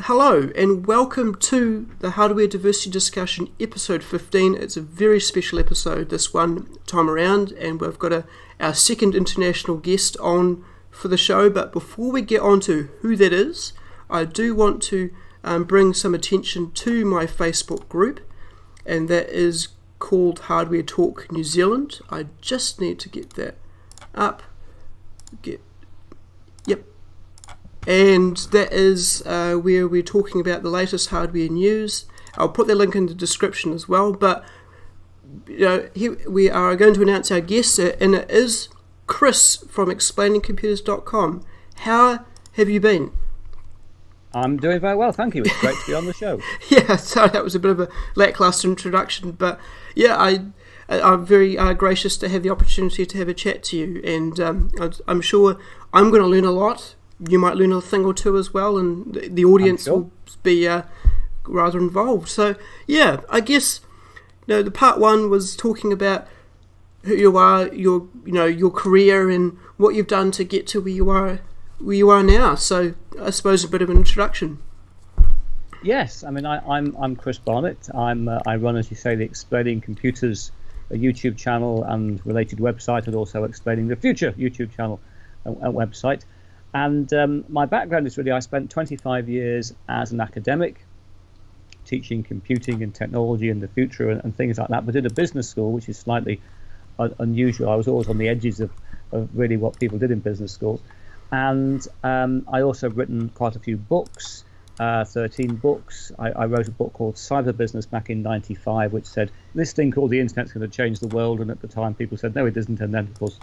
Hello and welcome to the Hardware Diversity Discussion episode 15. It's a very special episode this one time around, and we've got our second international guest on for the show. But before we get on to who that is, I do want to bring some attention to my Facebook group, and that is called Hardware Talk New Zealand. I just need to get that up. And that is where we're talking about the latest hardware news. I'll put that link in the description as well. But here we are going to announce our guest, and it is Chris from explainingcomputers.com. How have you been? I'm doing very well, thank you. It's great to be on the show. Yeah, so that was a bit of a lackluster introduction, but yeah, I'm very gracious to have the opportunity to have a chat to you, and I'm sure I'm going to learn a lot. You might learn a thing or two as well, and the audience will be rather involved. So yeah, I guess the part one was talking about who you are, your career, and what you've done to get to where you are now. So I suppose a bit of an introduction. Yes, I mean I'm Chris Barnatt. I run, as you say, the Explaining Computers, a YouTube channel and related website, and also Explaining the Future YouTube channel and website. And my background is really, I spent 25 years as an academic teaching computing and technology and the future and things like that, but in a business school, which is slightly unusual. I was always on the edges of really what people did in business schools. And I also have written quite a few books, 13 books. I wrote a book called Cyber Business back in 95, which said, this thing called the internet's going to change the world. And at the time, people said, no, it isn't. And then, of course,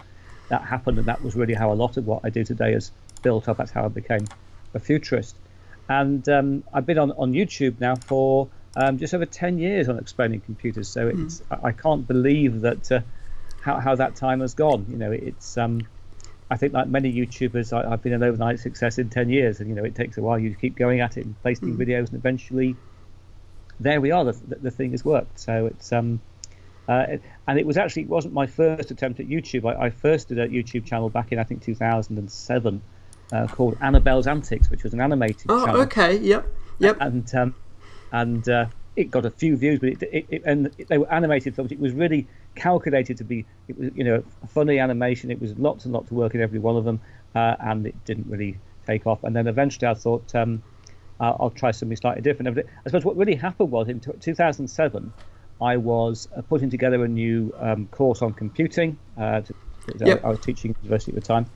that happened. And that was really how a lot of what I do today is built up. That's how I became a futurist. And I've been on YouTube now for just over 10 years on Explaining Computers. So it's I can't believe that how that time has gone. It's I think, like many YouTubers, I've been an overnight success in 10 years. And it takes a while. You keep going at it and posting videos, and eventually there we are. The thing has worked. So it's and it wasn't my first attempt at YouTube. I first did a YouTube channel back in, I think, 2007. Called Annabelle's Antics, which was an animated channel. Oh, okay, yep. And it got a few views, but they were animated films. It was really calculated to be, it was a funny animation. It was lots and lots of work in every one of them, and it didn't really take off. And then eventually I thought I'll try something slightly different. I suppose what really happened was in 2007 I was putting together a new course on computing. I was teaching at university at the time.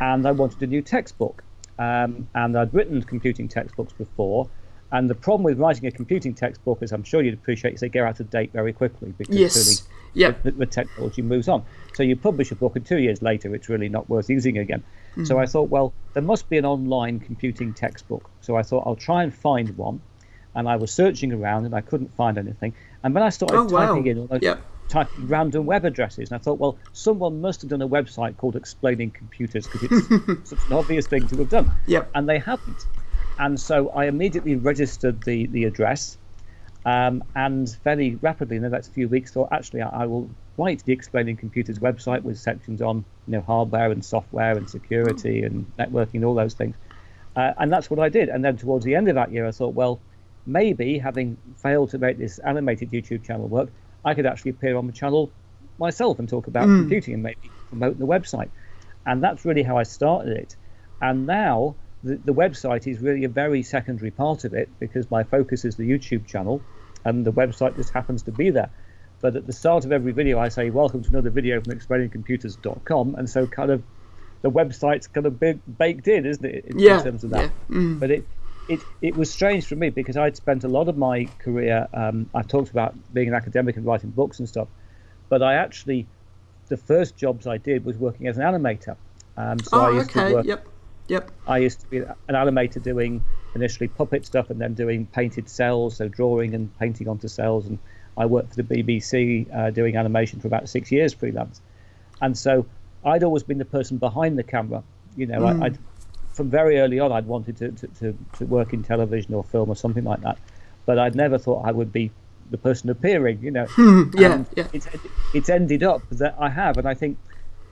And I wanted a new textbook, and I'd written computing textbooks before. And the problem with writing a computing textbook, as I'm sure you'd appreciate, is they go out of date very quickly because the technology moves on. So you publish a book, and 2 years later, it's really not worth using again. So I thought, well, there must be an online computing textbook. So I thought I'll try and find one. And I was searching around, and I couldn't find anything. And then I started typing in all those. Typing random web addresses, and I thought, well, someone must have done a website called Explaining Computers, because it's such an obvious thing to have done. And they hadn't. And so I immediately registered the address, and fairly rapidly in the next few weeks thought, actually, I will write the Explaining Computers website with sections on hardware and software and security and networking and all those things. And that's what I did. And then towards the end of that year, I thought, well, maybe having failed to make this animated YouTube channel work, I could actually appear on the channel myself and talk about computing and maybe promote the website. And that's really how I started it. And now the website is really a very secondary part of it, because my focus is the YouTube channel and the website just happens to be there. But at the start of every video, I say, welcome to another video from explainingcomputers.com. And so kind of the website's kind of baked in, isn't it, in terms of that? But it was strange for me, because I'd spent a lot of my career, I talked about being an academic and writing books and stuff, but the first jobs I did was working as an animator. I used to be an animator doing initially puppet stuff and then doing painted cells, so drawing and painting onto cells. And I worked for the BBC doing animation for about 6 years freelance. And so I'd always been the person behind the camera. I'd from very early on, I'd wanted to work in television or film or something like that, but I'd never thought I would be the person appearing. It's ended up that I have, and I think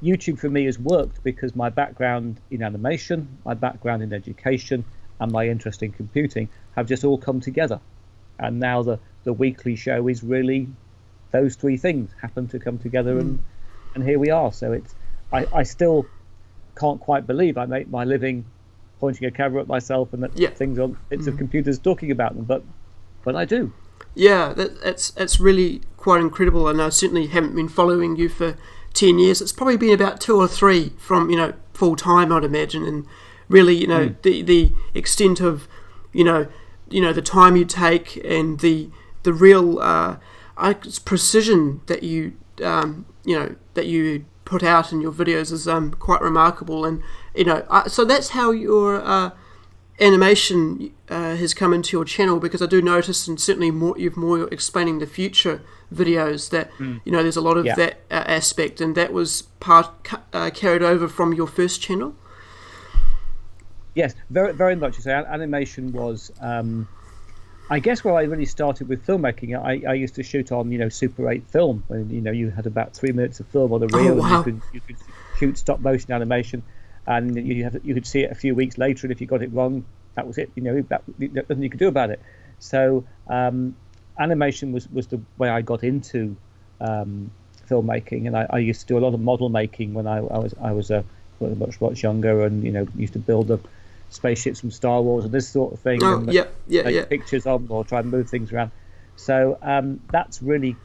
YouTube for me has worked because my background in animation, my background in education, and my interest in computing have just all come together. And now the weekly show is really those three things happen to come together, and here we are. So I still can't quite believe I make my living pointing a camera at myself and that things on bits of computers talking about them, but I do. Yeah, it's really quite incredible, and I certainly haven't been following you for 10 years. It's probably been about 2 or 3 from full time, I'd imagine, and really the extent of the time you take and the real precision that you that you put out in your videos is quite remarkable. And so that's how your animation has come into your channel, because I do notice, and certainly you've more explaining the future videos, that there's a lot of that aspect, and that was carried over from your first channel. Yes, very, very much. So animation was, I guess, where I really started with filmmaking. I used to shoot on, Super 8 film, when you had about 3 minutes of film on a reel, and you could shoot stop motion animation, and you could see it a few weeks later, and if you got it wrong, that was it. Nothing you could do about it. So animation was the way I got into filmmaking, and I used to do a lot of model making when I was much younger, and used to build up spaceships from Star Wars and this sort of thing, and take pictures of or try and move things around. So that's really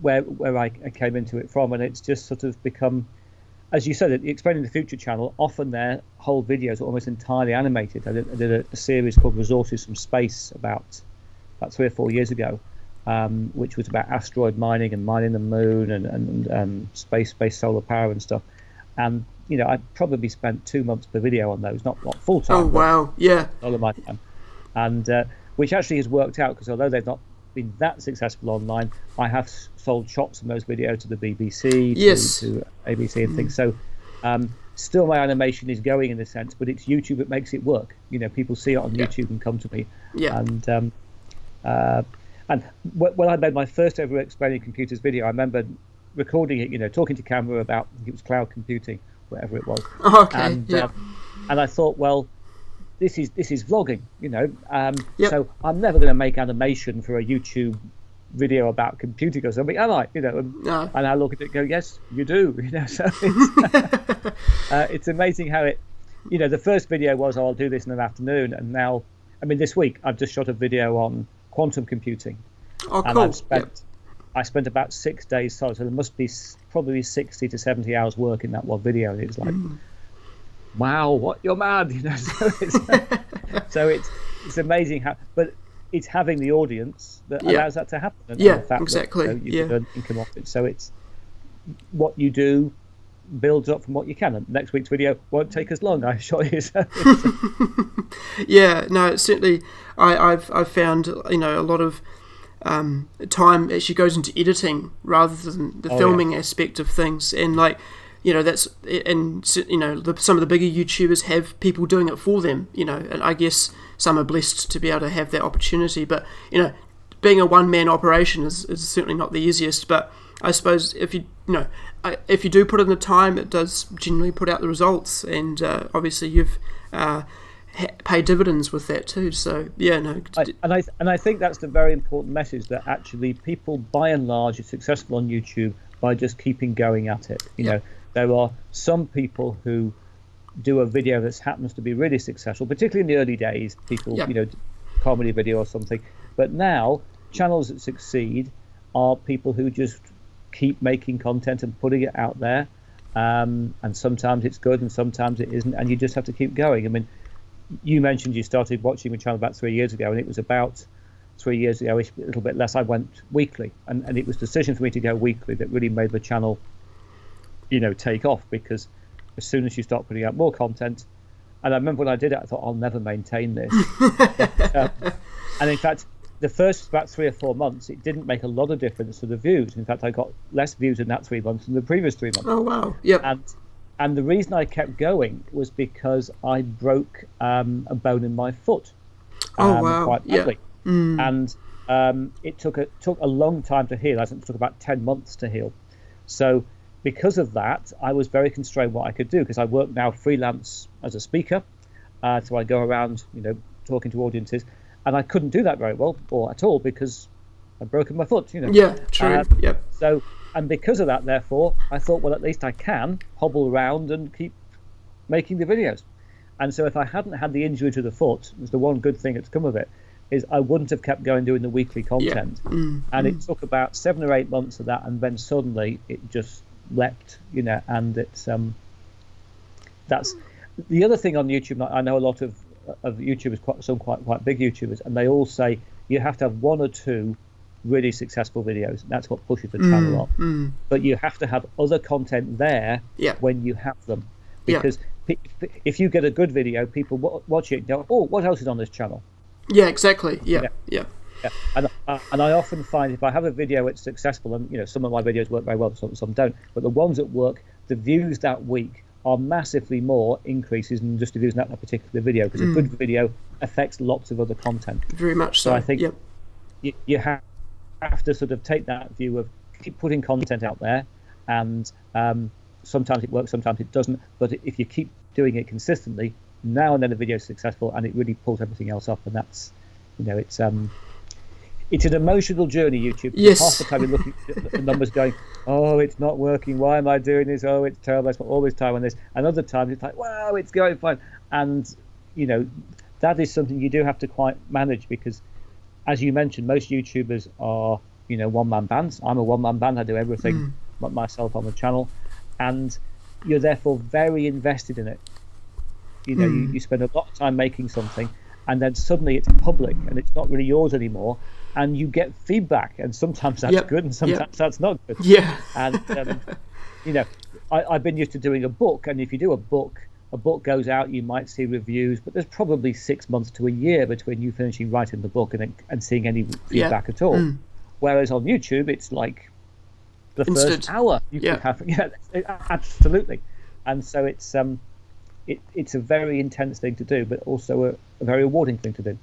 where I came into it from, and it's just sort of become, as you said, the Explaining the Future channel, often their whole videos are almost entirely animated. I did a series called Resources from Space about 3 or 4 years ago, which was about asteroid mining and mining the moon and space solar power and stuff. And I probably spent 2 months per video on those, not full time. Oh wow, yeah. All of my time, and which actually has worked out, because although they've not been that successful online, I have sold shots from those videos to the BBC, to ABC and things. So still my animation is going in a sense, but it's YouTube that makes it work. People see it on YouTube and come to me. Yeah. And when I made my first ever Explaining Computers video, I remember recording it, talking to camera about, I think it was cloud computing, whatever it was. And I thought, well, this is vlogging, so I'm never going to make animation for a YouTube video about computing or something, am I? And I look at it and go, yes, you do. So it's amazing how it, the first video was, I'll do this in an afternoon, and now, this week I've just shot a video on quantum computing. Oh, cool. And I spent about 6 days solid, so there must be probably 60 to 70 hours work in that one video, and it's like, wow, what, you're mad, So it's amazing how, but it's having the audience that allows that to happen. And the fact exactly. That, you can earn income off it. So it's what you do builds up from what you can. And next week's video won't take as long, I assure you. Yeah, no, it's certainly. I've found a lot of time actually goes into editing rather than the filming aspect of things, and that's, and some of the bigger YouTubers have people doing it for them, and I guess some are blessed to be able to have that opportunity. But being a one-man operation is certainly not the easiest. But I suppose if you do put in the time, it does generally put out the results, and obviously you've paid dividends with that too. So and I think that's the very important message, that actually people by and large are successful on YouTube by just keeping going at it. There are some people who do a video that happens to be really successful, particularly in the early days, people, comedy video or something. But now, channels that succeed are people who just keep making content and putting it out there. And sometimes it's good and sometimes it isn't, and you just have to keep going. You mentioned you started watching the channel about 3 years ago, and it was about 3 years ago, a little bit less, I went weekly. And it was a decision for me to go weekly that really made the channel take off, because as soon as you start putting out more content, and I remember when I did it, I thought, I'll never maintain this. And in fact, the first about 3 or 4 months, it didn't make a lot of difference to the views. In fact, I got less views in that 3 months than the previous 3 months. Oh wow! Yep. And the reason I kept going was because I broke a bone in my foot. Quite badly. And it took a long time to heal. I think it took about 10 months to heal. So because of that, I was very constrained what I could do, because I work now freelance as a speaker, So I go around, talking to audiences, and I couldn't do that very well or at all because I'd broken my foot. Yeah, true. Yep. So, and because of that, therefore, I thought, well, at least I can hobble around and keep making the videos. And so if I hadn't had the injury to the foot, it was the one good thing that's come of it, is I wouldn't have kept going doing the weekly content. And it took about 7 or 8 months of that, and then suddenly it just leapt, and it's that's the other thing on YouTube. I know a lot of YouTubers, some quite big YouTubers, and they all say you have to have 1 or 2 really successful videos. That's what pushes the channel up. But you have to have other content there when you have them, because if you get a good video, people watch it and go, oh, what else is on this channel? Yeah, exactly. Yeah. And I often find if I have a video it's successful, and some of my videos work very well, some don't, but the ones that work, the views that week are massively more increases than just the views in that particular video, because a good video affects lots of other content. Very much so. I think you have to sort of take that view of keep putting content out there, and sometimes it works, sometimes it doesn't, but if you keep doing it consistently, now and then the video is successful and it really pulls everything else up. And that's it's an emotional journey, YouTube. Yes. Half the time you're looking at the numbers going, oh, it's not working, why am I doing this, oh, it's terrible, I spent all this time on this. And other times it's like, wow, it's going fine. And that is something you do have to quite manage, because as you mentioned, most YouTubers are one-man bands. I'm a one-man band. I do everything myself on the channel, and you're therefore very invested in it. You spend a lot of time making something, and then suddenly it's public and it's not really yours anymore, and you get feedback, and sometimes that's good and sometimes that's not good. And I've been used to doing a book, and if you do a book goes out, you might see reviews, but there's probably 6 months to a year between you finishing writing the book and seeing any feedback at all. Whereas on YouTube it's like the first hour you could have. Absolutely. And so it's a very intense thing to do, but also a very rewarding thing to do.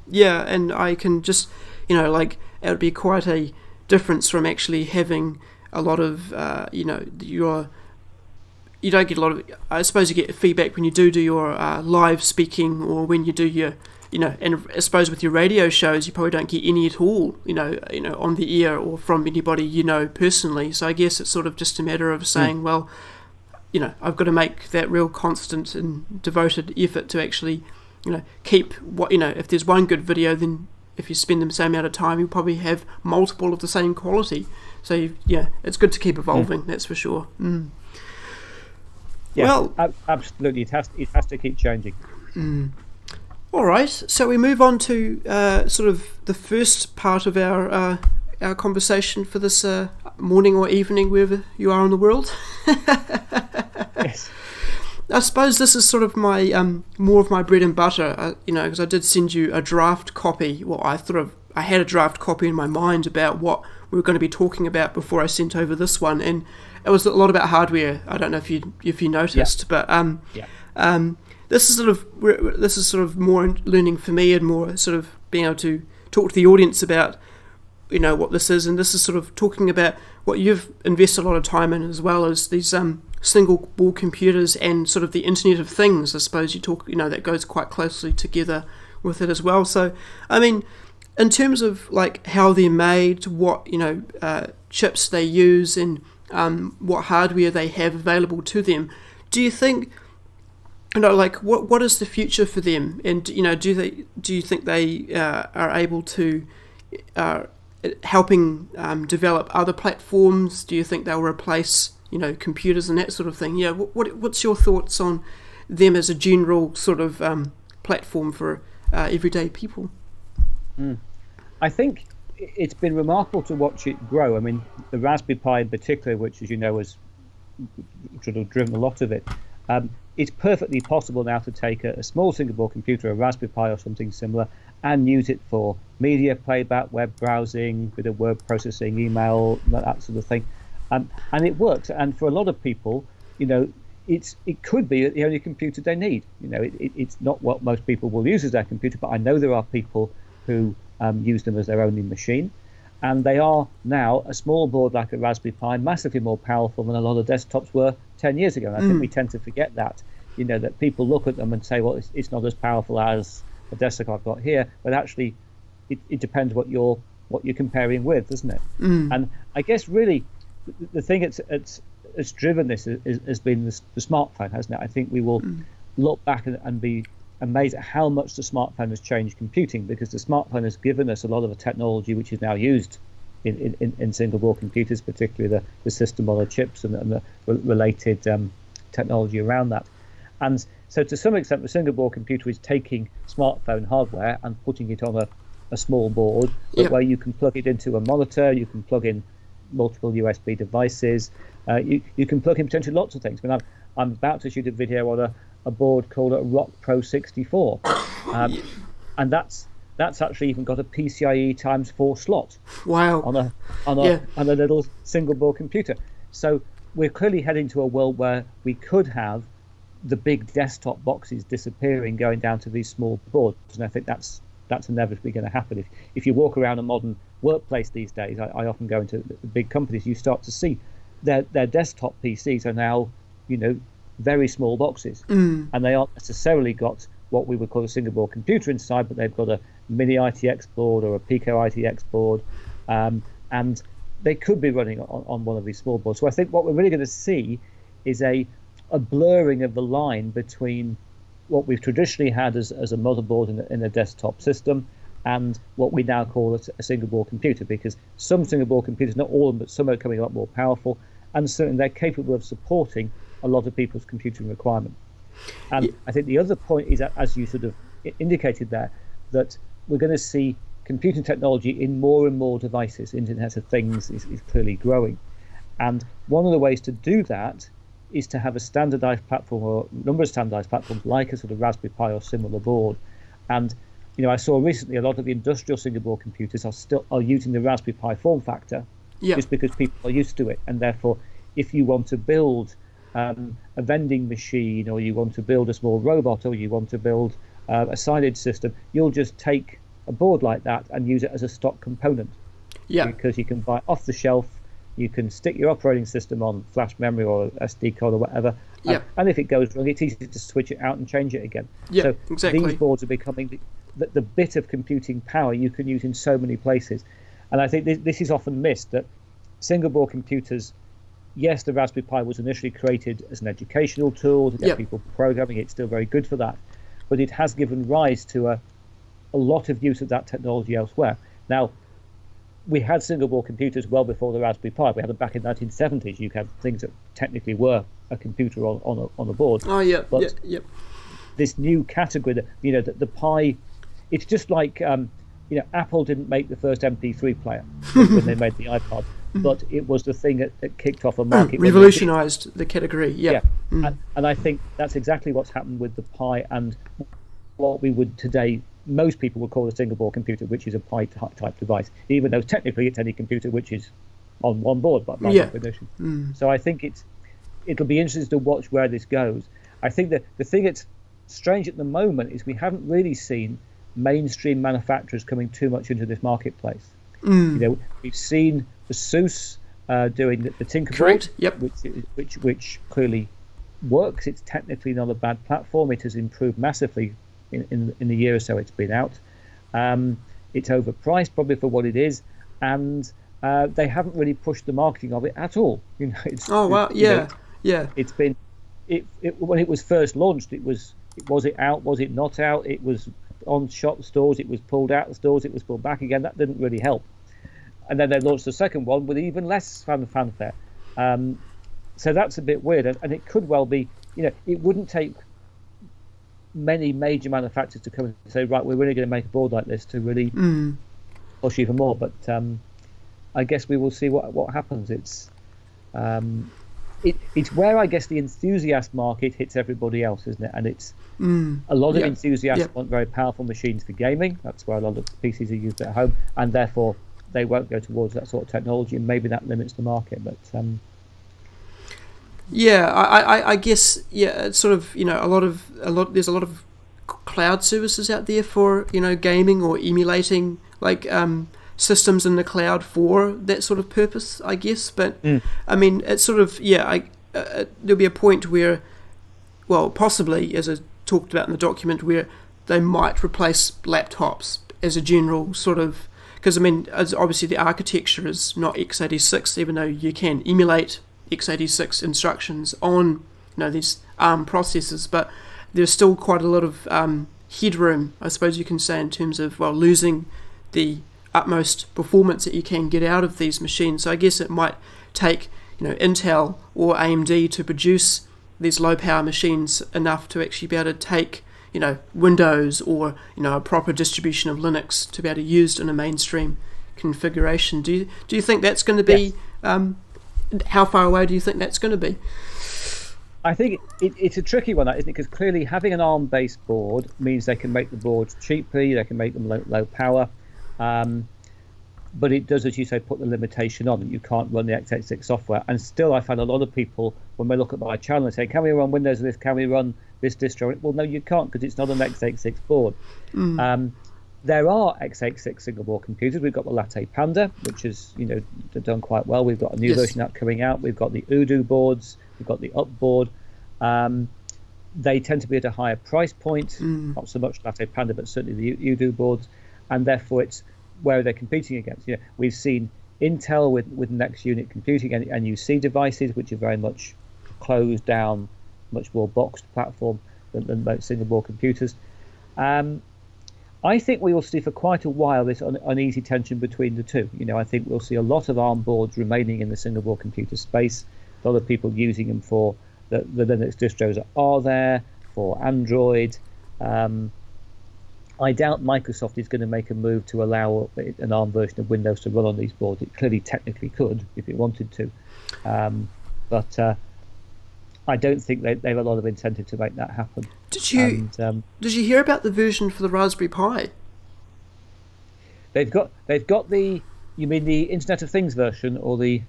Yeah, and I can just, it would be quite a difference from actually having a lot of, you don't get a lot of, I suppose you get feedback when you do your live speaking, or when you do your, and I suppose with your radio shows, you probably don't get any at all, on the air or from anybody, personally. So I guess it's sort of just a matter of saying, well, I've got to make that real constant and devoted effort to actually, keep what, if there's one good video, then if you spend the same amount of time, you'll probably have multiple of the same quality. So, it's good to keep evolving, that's for sure. Yeah, well, absolutely. It has to keep changing. All right, so we move on to sort of the first part of our conversation for this morning or evening, wherever you are in the world. Yes. I suppose this is sort of my more of my bread and butter, because I did send you a draft copy. Well, I had a draft copy in my mind about what we were going to be talking about before I sent over this one, and it was a lot about hardware. I don't know if you noticed, but this is sort of more learning for me, and more sort of being able to talk to the audience about what this is, and this is sort of talking about what you've invested a lot of time in, as well as these single board computers and sort of the Internet of Things. I suppose you talk, that goes quite closely together with it as well. So, I mean, in terms of like how they're made, what chips they use, and what hardware they have available to them, do you think, what is the future for them? And do you think they are able to helping develop other platforms? Do you think they'll replace computers and that sort of thing? What's your thoughts on them as a general sort of platform for everyday people? I think it's been remarkable to watch it grow. I mean, the Raspberry Pi in particular, which, as you know, has sort of driven a lot of it, it's perfectly possible now to take a small single-board computer, a Raspberry Pi or something similar, and use it for media playback, web browsing, bit of word processing, email, that sort of thing. And it works. And for a lot of people, it could be the only computer they need. It's not what most people will use as their computer, but I know there are people who use them as their only machine. And they are now a small board like a Raspberry Pi, massively more powerful than a lot of desktops were 10 years ago. And I think we tend to forget that. that people look at them and say, well, it's not as powerful as the desktop I've got here, but actually it depends what you're comparing with, doesn't it? And I guess really the thing it's driven this has been the smartphone, hasn't it? I think we will look back and be amazed at how much the smartphone has changed computing, because the smartphone has given us a lot of the technology which is now used in single board computers, particularly the system on the chips and the related technology around that. And so to some extent the single board computer is taking smartphone hardware and putting it on a small board, but where you can plug it into a monitor, you can plug in multiple USB devices, you can plug in potentially lots of things. I mean, I'm about to shoot a video on a board called a Rock Pro 64, and that's actually even got a PCIe x4 slot. Wow! On a little single board computer. So we're clearly heading to a world where we could have the big desktop boxes disappearing, going down to these small boards, and I think that's inevitably going to happen. If you walk around a modern workplace these days, I often go into the big companies, you start to see their desktop PCs are now, very small boxes, and they aren't necessarily got what we would call a single board computer inside, but they've got a mini ITX board or a Pico ITX board, and they could be running on one of these small boards. So I think what we're really going to see is a blurring of the line between what we've traditionally had as a motherboard in a desktop system and what we now call a single board computer, because some single board computers, not all of them, but some are coming a lot more powerful, and certainly they're capable of supporting a lot of people's computing requirement. And I think the other point is that, as you sort of indicated there, that we're going to see computing technology in more and more devices. Internet of Things is clearly growing. And one of the ways to do that is to have a standardized platform or a number of standardized platforms like a sort of Raspberry Pi or similar board. And I saw recently a lot of the industrial single board computers are using the Raspberry Pi form factor just because people are used to it. And therefore, if you want to build a vending machine, or you want to build a small robot, or you want to build a signage system, you'll just take a board like that and use it as a stock component. Because you can buy off the shelf, you can stick your operating system on flash memory or SD card or whatever, and if it goes wrong, it's easy to switch it out and change it again. So exactly. These boards are becoming the bit of computing power you can use in so many places. And I think this is often missed, that single board computers, yes, the Raspberry Pi was initially created as an educational tool to get people programming. It's still very good for that, but it has given rise to a lot of use of that technology elsewhere. Now, we had single board computers well before the Raspberry Pi. We had them back in the 1970s. You had things that technically were a computer on a board. But this new category that the Pi, it's just like Apple didn't make the first MP3 player when they made the iPod. But it was the thing that kicked off a market. Revolutionized the category, And I think that's exactly what's happened with the Pi and what we would today, most people would call a single board computer, which is a Pi type device, even though technically it's any computer which is on one board by definition. So I think it'll be interesting to watch where this goes. I think that the thing that's strange at the moment is we haven't really seen mainstream manufacturers coming too much into this marketplace. We've seen the ASUS doing the Tinkerboard, which clearly works. It's technically not a bad platform. It has improved massively in the year or so it's been out. It's overpriced probably for what it is, and they haven't really pushed the marketing of it at all. It's been when it was first launched. Was it out? Was it not out? It was on shop stores. It was pulled out of stores. It was pulled back again. That didn't really help. And then they launched the second one with even less fanfare. So that's a bit weird. And it could well be, it wouldn't take many major manufacturers to come and say, right, we're really going to make a board like this to really push even more. But I guess we will see what happens. It's where I guess the enthusiast market hits everybody else, isn't it? And it's a lot of enthusiasts want very powerful machines for gaming. That's where a lot of PCs are used at home, and therefore they won't go towards that sort of technology, and maybe that limits the market. But I guess it's sort of there's a lot of cloud services out there for gaming or emulating like systems in the cloud for that sort of purpose, I guess. But I mean, it's sort of there'll be a point where well, possibly, as I talked about in the document, where they might replace laptops as a general sort of, because I mean, obviously the architecture is not x86, even though you can emulate x86 instructions on these ARM processors, but there's still quite a lot of headroom, I suppose you can say, in terms of losing the utmost performance that you can get out of these machines. So I guess it might take Intel or AMD to produce these low power machines enough to actually be able to take Windows or a proper distribution of Linux to be able to use in a mainstream configuration. Do you think that's going to be? Yes. How far away do you think that's going to be? I think it's a tricky one, isn't it? Because clearly having an ARM-based board means they can make the boards cheaply, they can make them low power, but it does, as you say, put the limitation on that you can't run the x86 software. And still, I find a lot of people, when they look at my channel and say, can we run Windows with this? Can we run this distro? Well, no, you can't, because it's not an x86 board. There are x86 single-board computers. We've got the Latte Panda, which is done quite well. We've got a new version out coming out. We've got the Udo boards. We've got the Up board. They tend to be at a higher price point, not so much Latte Panda, but certainly the Udo boards, and therefore it's where they're competing against. We've seen Intel with next unit computing and NUC devices, which are very much closed down, much more boxed platform than most single-board computers. I think we will see for quite a while this uneasy tension between the two. I think we'll see a lot of ARM boards remaining in the single-board computer space. A lot of people using them for the Linux distros are there, for Android. I doubt Microsoft is going to make a move to allow an ARM version of Windows to run on these boards. It clearly technically could if it wanted to. But I don't think they have a lot of incentive to make that happen. Did you hear about the version for the Raspberry Pi? They've got the, you mean the Internet of Things version or the?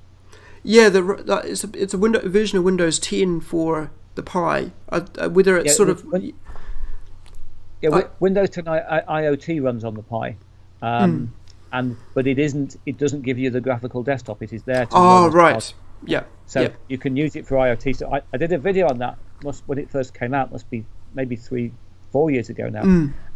Yeah, it's a version of Windows 10 for the Pi. Whether it's Windows 10 IoT runs on the Pi, but it doesn't give you the graphical desktop. It is there to. Oh, right. Yeah. So you can use it for IoT. So I did a video on that when it first came out. Must be maybe 3-4 years ago now.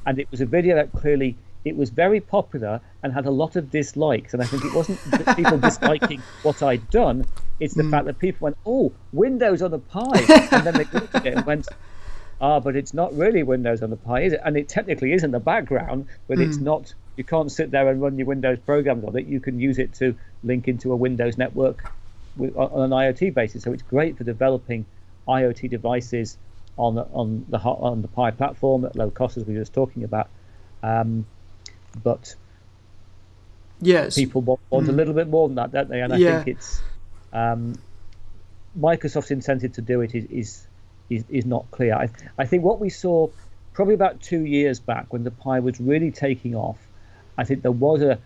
And it was a video that clearly it was very popular and had a lot of dislikes. And I think it wasn't people disliking what I'd done. It's the fact that people went, "Oh, Windows on the Pi," and then they looked at it and went, but it's not really Windows on the Pi, is it? And it technically is in the background, but it's not. You can't sit there and run your Windows programs on it. You can use it to link into a Windows network on an IoT basis. So it's great for developing IoT devices on the Pi platform at low cost, as we were just talking about. But yes, people want a little bit more than that, don't they? And I think it's Microsoft's incentive to do it is not clear. I think what we saw probably about 2 years back when the Pi was really taking off, I think there was a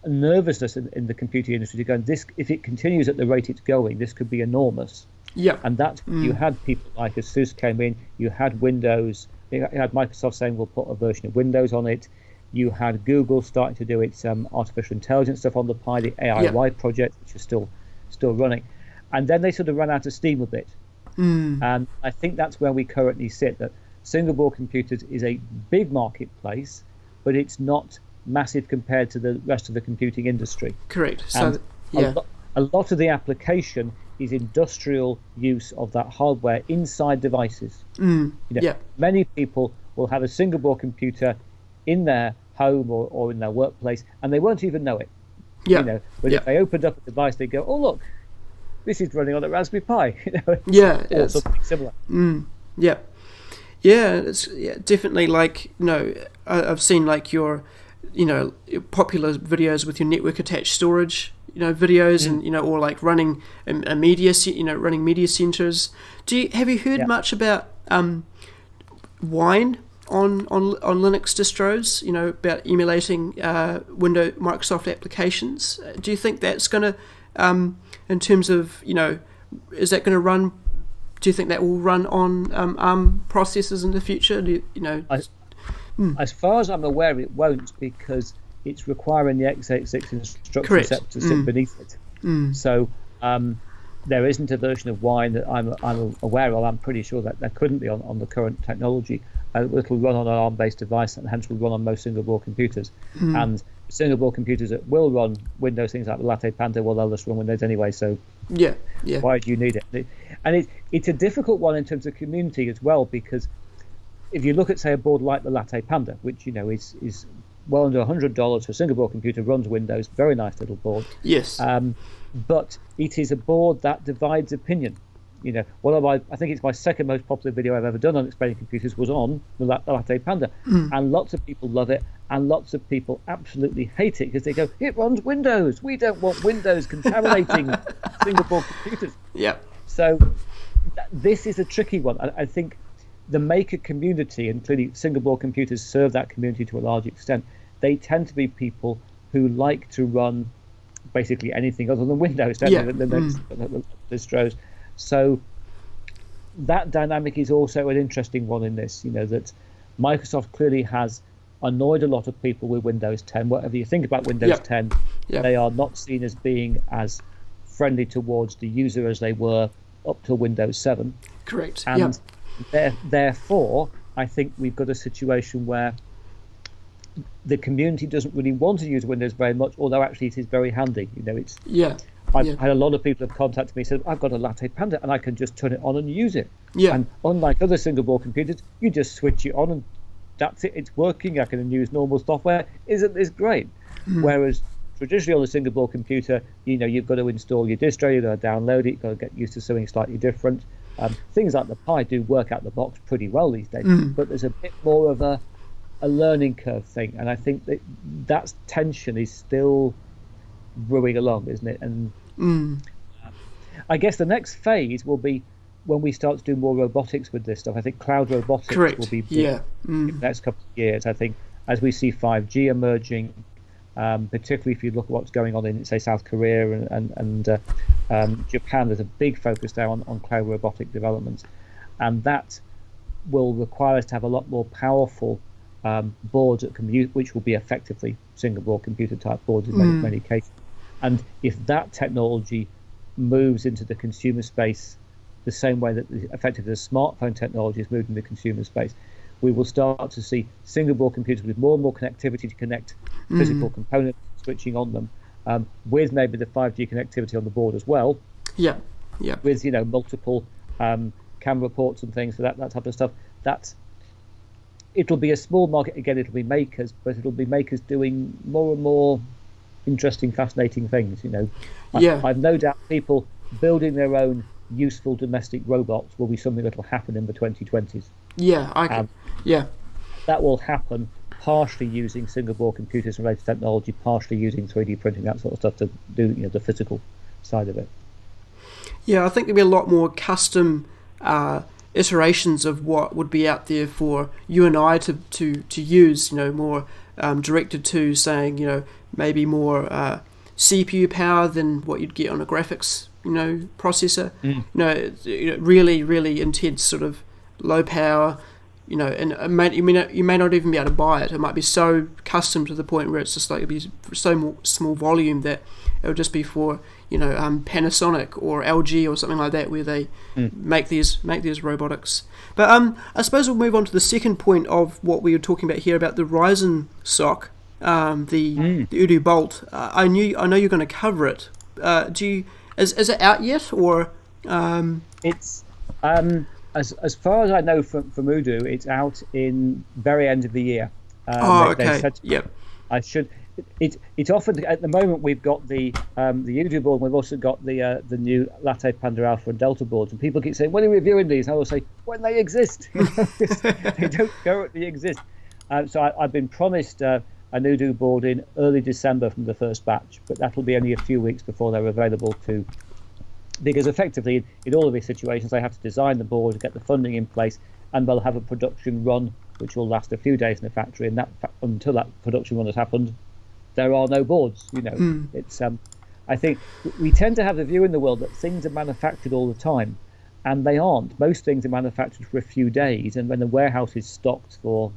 nervousness in the computing industry to go, this, if it continues at the rate it's going, this could be enormous. Yeah. And that's you had people like ASUS came in, you had Windows, you had Microsoft saying we'll put a version of Windows on it, you had Google starting to do its artificial intelligence stuff on the Pi, the AIY project, which is still running. And then they sort of ran out of steam a bit. And I think that's where we currently sit, that single board computers is a big marketplace, but it's not massive compared to the rest of the computing industry. Correct. So a lot of the application is industrial use of that hardware inside devices. Many people will have a single board computer in their home or in their workplace, and they won't even know it. But if they opened up a device, they go, "Oh, look, this is running on a Raspberry Pi." Or something similar. It's definitely like I've seen like your popular videos with your network attached storage videos and or like running a media running media centers. Have you heard much about Wine on Linux distros, about emulating Microsoft applications? Do you think that's going to in terms of is that going to run? Do you think that will run on ARM processors in the future? As far as I'm aware, it won't, because it's requiring the x86 instruction set to sit beneath it. So there isn't a version of wine that I'm aware of. I'm pretty sure that there couldn't be on the current technology. It will run on an ARM-based device and hence will run on most single-board computers. And single-board computers that will run Windows, things like the Latte Panda, well, they'll just run Windows anyway. So why do you need it? And it's a difficult one in terms of community as well, because if you look at, say, a board like the Latte Panda, which is well under $100 for a single-board computer, runs Windows, very nice little board. Yes. But it is a board that divides opinion. I think it's my second most popular video I've ever done on explaining computers was on the Latte Panda, and lots of people love it, and lots of people absolutely hate it because they go, it runs Windows. We don't want Windows contaminating single-board computers. Yeah. So this is a tricky one. I think the maker community, and clearly single-board computers serve that community to a large extent. They tend to be people who like to run basically anything other than Windows, the distros. So that dynamic is also an interesting one in this, that Microsoft clearly has annoyed a lot of people with Windows 10. Whatever you think about Windows 10, they are not seen as being as friendly towards the user as they were up till Windows 7. Correct. And therefore, I think we've got a situation where the community doesn't really want to use Windows very much, although actually it is very handy. I've had a lot of people have contacted me and said, I've got a Latte Panda and I can just turn it on and use it. Yeah. And unlike other single-board computers, you just switch it on and that's it. It's working. I can use normal software. Isn't this great? Whereas traditionally on a single-board computer, you've got to install your distro, you've got to download it, you've got to get used to something slightly different. Things like the Pi do work out the box pretty well these days, but there's a bit more of a learning curve thing. And I think that tension is still brewing along, isn't it? And I guess the next phase will be when we start to do more robotics with this stuff. I think cloud robotics will be big in the next couple of years. I think as we see 5G emerging, particularly if you look at what's going on in, say, South Korea and Japan, there's a big focus there on cloud robotic development. And that will require us to have a lot more powerful boards that which will be effectively single-board computer type boards in many cases. And if that technology moves into the consumer space the same way that effectively the smartphone technology has moved into the consumer space, we will start to see single-board computers with more and more connectivity to connect physical components, switching on them, with maybe the 5G connectivity on the board as well. Yeah. With multiple camera ports and things for that type of stuff. It'll be a small market again. It'll be makers, but it'll be makers doing more and more interesting, fascinating things. I've no doubt people building their own useful domestic robots will be something that will happen in the 2020s. That will happen partially using single-board computers and related technology, partially using 3D printing, that sort of stuff to do the physical side of it. Yeah, I think there'll be a lot more custom iterations of what would be out there for you and I to use, more directed to saying, maybe more CPU power than what you'd get on a graphics, processor. Really, really intense sort of low power, and you may not even be able to buy it. It might be so custom to the point where it's just like it'd be so small volume that it would just be for Panasonic or LG or something like that, where they make these robotics. But I suppose we'll move on to the second point of what we were talking about here about the Ryzen SoC, the Udo Bolt. I know you're going to cover it. Is it out yet, or? It's as far as I know from Udo, it's out in very end of the year. Okay. Yep. I should. It's often at the moment we've got the Udo board, and we've also got the new Latte Panda Alpha and Delta boards, and people keep saying, when are you reviewing these? And I will say, when they exist. They don't currently exist. So I've been promised an Udo board in early December from the first batch, but that'll be only a few weeks before they're available to. Because effectively, in all of these situations, they have to design the board, get the funding in place, and they'll have a production run which will last a few days in the factory. And until that production run has happened, there are no boards. It's I think we tend to have the view in the world that things are manufactured all the time, and they aren't. Most things are manufactured for a few days, and then the warehouse is stocked for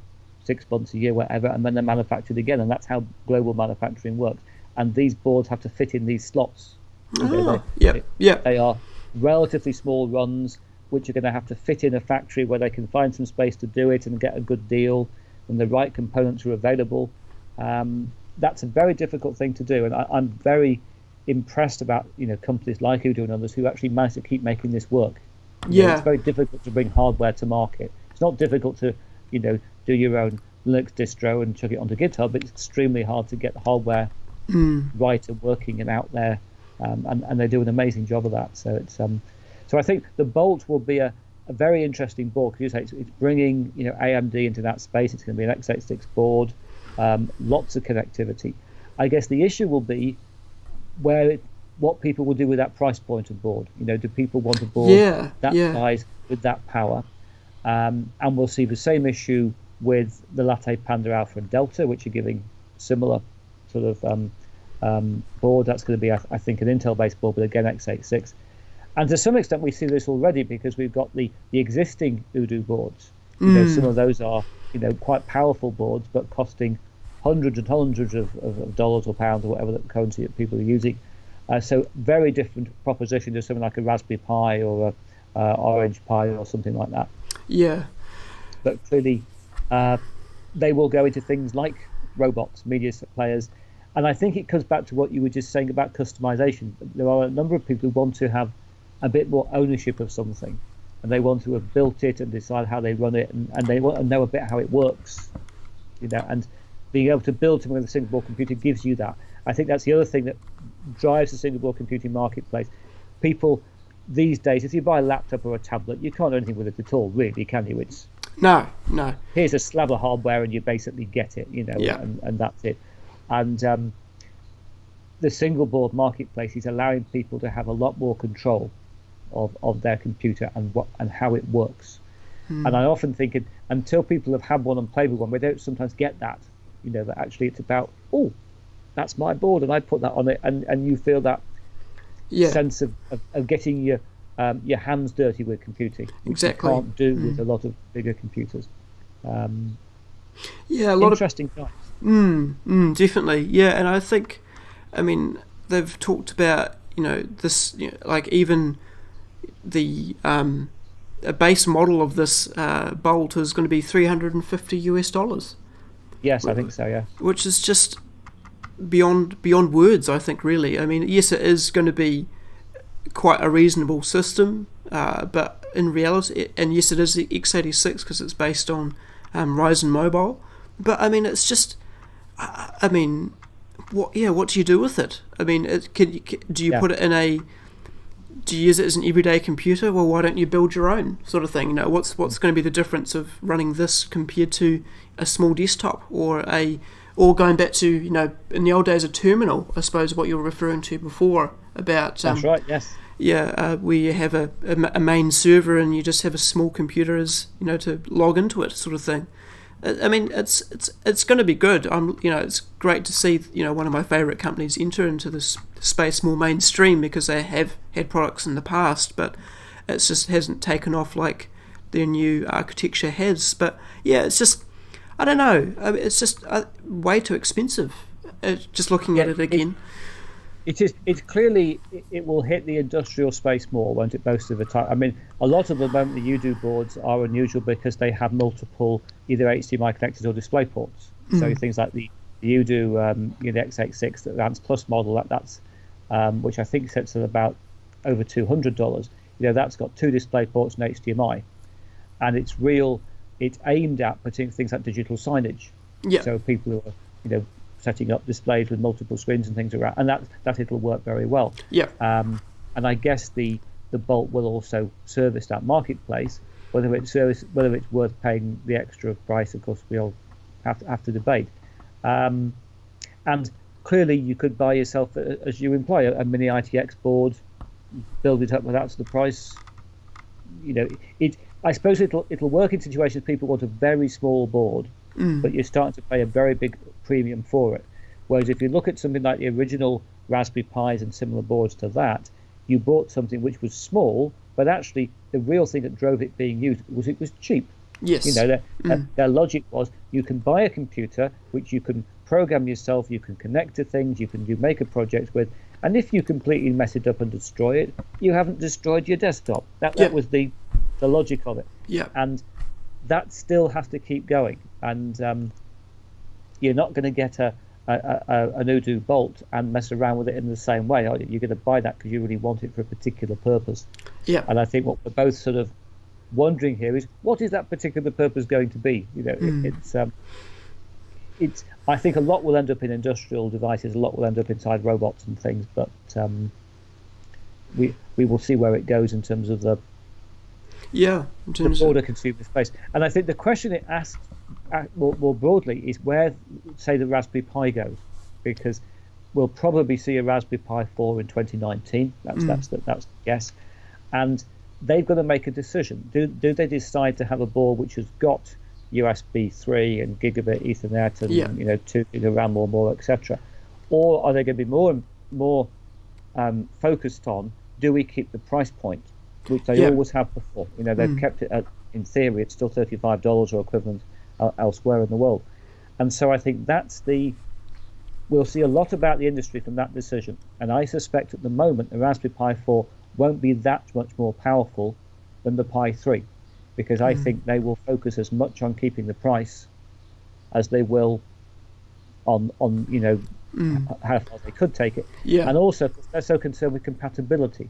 6 months, a year, whatever, and then they're manufactured again, and that's how global manufacturing works. And these boards have to fit in these slots. They are relatively small runs, which are going to have to fit in a factory where they can find some space to do it and get a good deal, and the right components are available. That's a very difficult thing to do, and I'm very impressed about companies like Udo and others who actually manage to keep making this work. It's very difficult to bring hardware to market. It's not difficult to do your own Linux distro and chuck it onto GitHub. It's extremely hard to get the hardware right and working and out there, and they do an amazing job of that. So it's so I think the Bolt will be a very interesting board, because it's bringing AMD into that space. It's going to be an x86 board, lots of connectivity. I guess the issue will be what people will do with that price point of board. Do people want a board that size with that power? And we'll see the same issue with the Latte, Panda, Alpha, and Delta, which are giving similar sort of board. That's going to be, I think, an Intel-based board, but again, x86. And to some extent, we see this already, because we've got the existing Udo boards. Some of those are quite powerful boards, but costing hundreds and hundreds of dollars or pounds or whatever the currency that people are using. So very different proposition to something like a Raspberry Pi or a Orange Pi or something like that. Yeah. But clearly, they will go into things like robots, media players. And I think it comes back to what you were just saying about customization. There are a number of people who want to have a bit more ownership of something, and they want to have built it and decide how they run it, and they want to know a bit how it works. And being able to build something with a single board computer gives you that. I think that's the other thing that drives the single board computing marketplace. People these days, if you buy a laptop or a tablet, you can't do anything with it at all, really, can you? It's no. Here's a slab of hardware, and you basically get it, and that's it. And the single board marketplace is allowing people to have a lot more control of their computer and how it works. And I often think until people have had one and played with one, we don't sometimes get that. That actually it's about, that's my board and I put that on it, and you feel that sense of getting your hands dirty with computing, which exactly. you can't do with a lot of bigger computers. A lot interesting times. Definitely, yeah. And I think, they've talked about this, like even the a base model of this Bolt is going to be $350. Yes, I think so. Yeah, which is just beyond words, I think, really. Yes, it is going to be quite a reasonable system, but in reality, and yes, it is the x86 because it's based on Ryzen Mobile. But it's just, what do you do with it? Do you put it in a? Do you use it as an everyday computer? Well, why don't you build your own sort of thing? What's going to be the difference of running this compared to a small desktop or going back to in the old days a terminal? I suppose what you were referring to before about. That's right. Yes. Yeah, where you have a main server and you just have a small computer as to log into it, sort of thing. It's going to be good. It's great to see one of my favourite companies enter into this space more mainstream, because they have had products in the past, but it just hasn't taken off like their new architecture has. But yeah, it's just, I don't know. It's just way too expensive. Just looking at it again. It is. It's clearly it will hit the industrial space more, won't it? Most of the time. A lot of the moment the Udo boards are unusual because they have multiple either HDMI connectors or display ports. So things like the Udo, the x86, the Advanced Plus model, that's which I think sits at about over $200. That's got 2 display ports and HDMI, and it's aimed at putting things like digital signage. Yeah. So people who are setting up displays with multiple screens and things around, and that it'll work very well. Yeah. And I guess the Bolt will also service that marketplace. Whether it's worth paying the extra price, of course, we all have to debate. And clearly, you could buy yourself, as you imply, a mini ITX board, build it up with that sort of price. I suppose it'll work in situations people want a very small board, but you're starting to pay a very big premium for it. Whereas if you look at something like the original Raspberry Pis and similar boards to that, you bought something which was small, but actually the real thing that drove it being used was it was cheap. Yes. Their logic was you can buy a computer which you can program yourself, you can connect to things, you make a project with, And if you completely mess it up and destroy it, you haven't destroyed your desktop. That was the logic of it. Yeah. And that still has to keep going. And you're not going to get an Odoo Bolt and mess around with it in the same way, are you? You're going to buy that because you really want it for a particular purpose. Yeah. And I think what we're both sort of wondering here is, what is that particular purpose going to be? It's I think a lot will end up in industrial devices, a lot will end up inside robots and things, but we will see where it goes in terms of the broader consumer space. And I think the question it asks more broadly is where, say, the Raspberry Pi goes, because we'll probably see a Raspberry Pi 4 in 2019. That's the guess. And they've got to make a decision. Do they decide to have a board which has got USB 3 and gigabit Ethernet and 2 gig of RAM or more, etc., or are they going to be more focused on, do we keep the price point, which they always have before? They've kept it at, in theory, it's still $35 or equivalent elsewhere in the world. And so I think we'll see a lot about the industry from that decision. And I suspect at the moment the Raspberry Pi 4 won't be that much more powerful than the Pi 3, because I think they will focus as much on keeping the price as they will on how far they could take it. Yeah. And also they're so concerned with compatibility.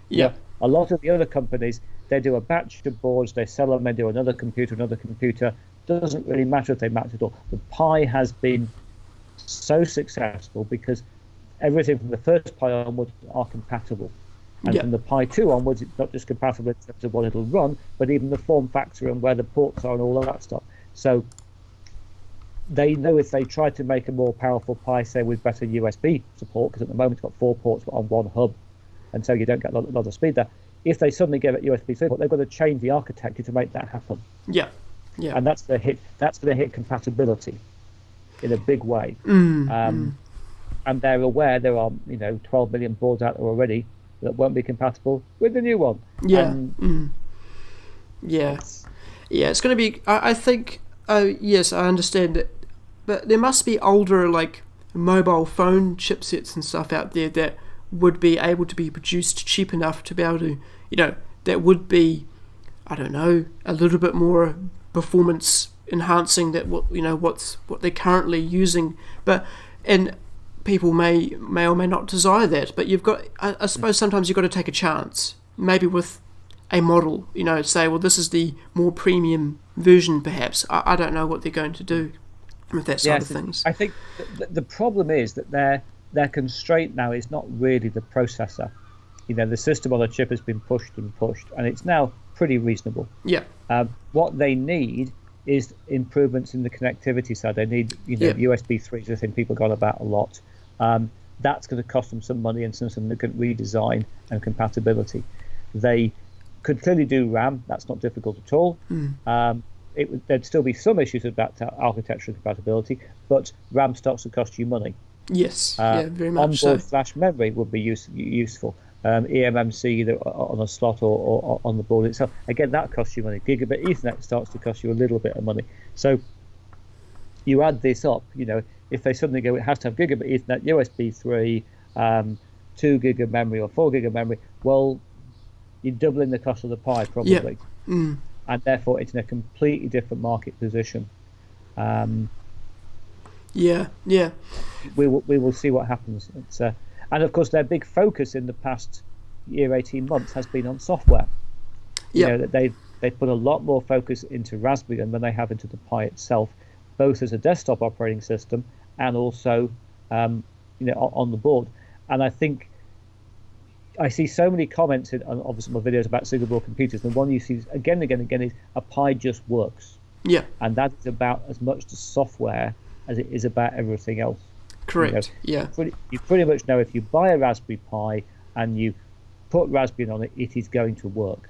Yeah. A lot of the other companies, they do a batch of boards, they sell them, they do another computer. Doesn't really matter if they match at all. The Pi has been so successful because everything from the first Pi onwards are compatible. And from the Pi 2 onwards, it's not just compatible in terms of what it'll run, but even the form factor and where the ports are and all of that stuff. So they know if they try to make a more powerful Pi, say with better USB support, because at the moment it's got 4 ports but on one hub, and so you don't get a lot of speed there. If they suddenly give it USB support, they've got to change the architecture to make that happen. Yeah. And that's going to hit compatibility in a big way. And they're aware there are 12 million boards out there already that won't be compatible with the new one. It's going to be, I think, yes, I understand it, but there must be older like mobile phone chipsets and stuff out there that would be able to be produced cheap enough to be able to, that would be, I don't know, a little bit more performance enhancing that what they're currently using, and people may or may not desire that. But you've got, I suppose sometimes you've got to take a chance, maybe with a model, say, well, this is the more premium version perhaps. I don't know what they're going to do with that side of things. I think the problem is that their constraint now is not really the processor. The system on a chip has been pushed, and it's now pretty reasonable. What they need is improvements in the connectivity side. They need USB 3 is a thing people got about a lot. That's going to cost them some money and some redesign and compatibility. They could clearly do RAM. That's not difficult at all. There'd still be some issues about architectural compatibility, but RAM stocks would cost you money. Yes, very much onboard so. flash memory would be useful. eMMC either on a slot or on the board itself. Again, that costs you money. Gigabit Ethernet starts to cost you a little bit of money. So you add this up, if they suddenly go, it has to have gigabit Ethernet, USB 3, 2 gig of memory or 4 gig of memory, well, you're doubling the cost of the Pi probably. And therefore it's in a completely different market position. We will see what happens. And of course their big focus in the past year, 18 months has been on software. That they've put a lot more focus into Raspberry than they have into the Pi itself, both as a desktop operating system and also on the board. And I think I see so many comments on obviously my videos about single board computers, and the one you see again and again is a Pi just works. And that is about as much the software as it is about everything else. Correct. You pretty much know if you buy a Raspberry Pi and you put Raspberry on it, it is going to work.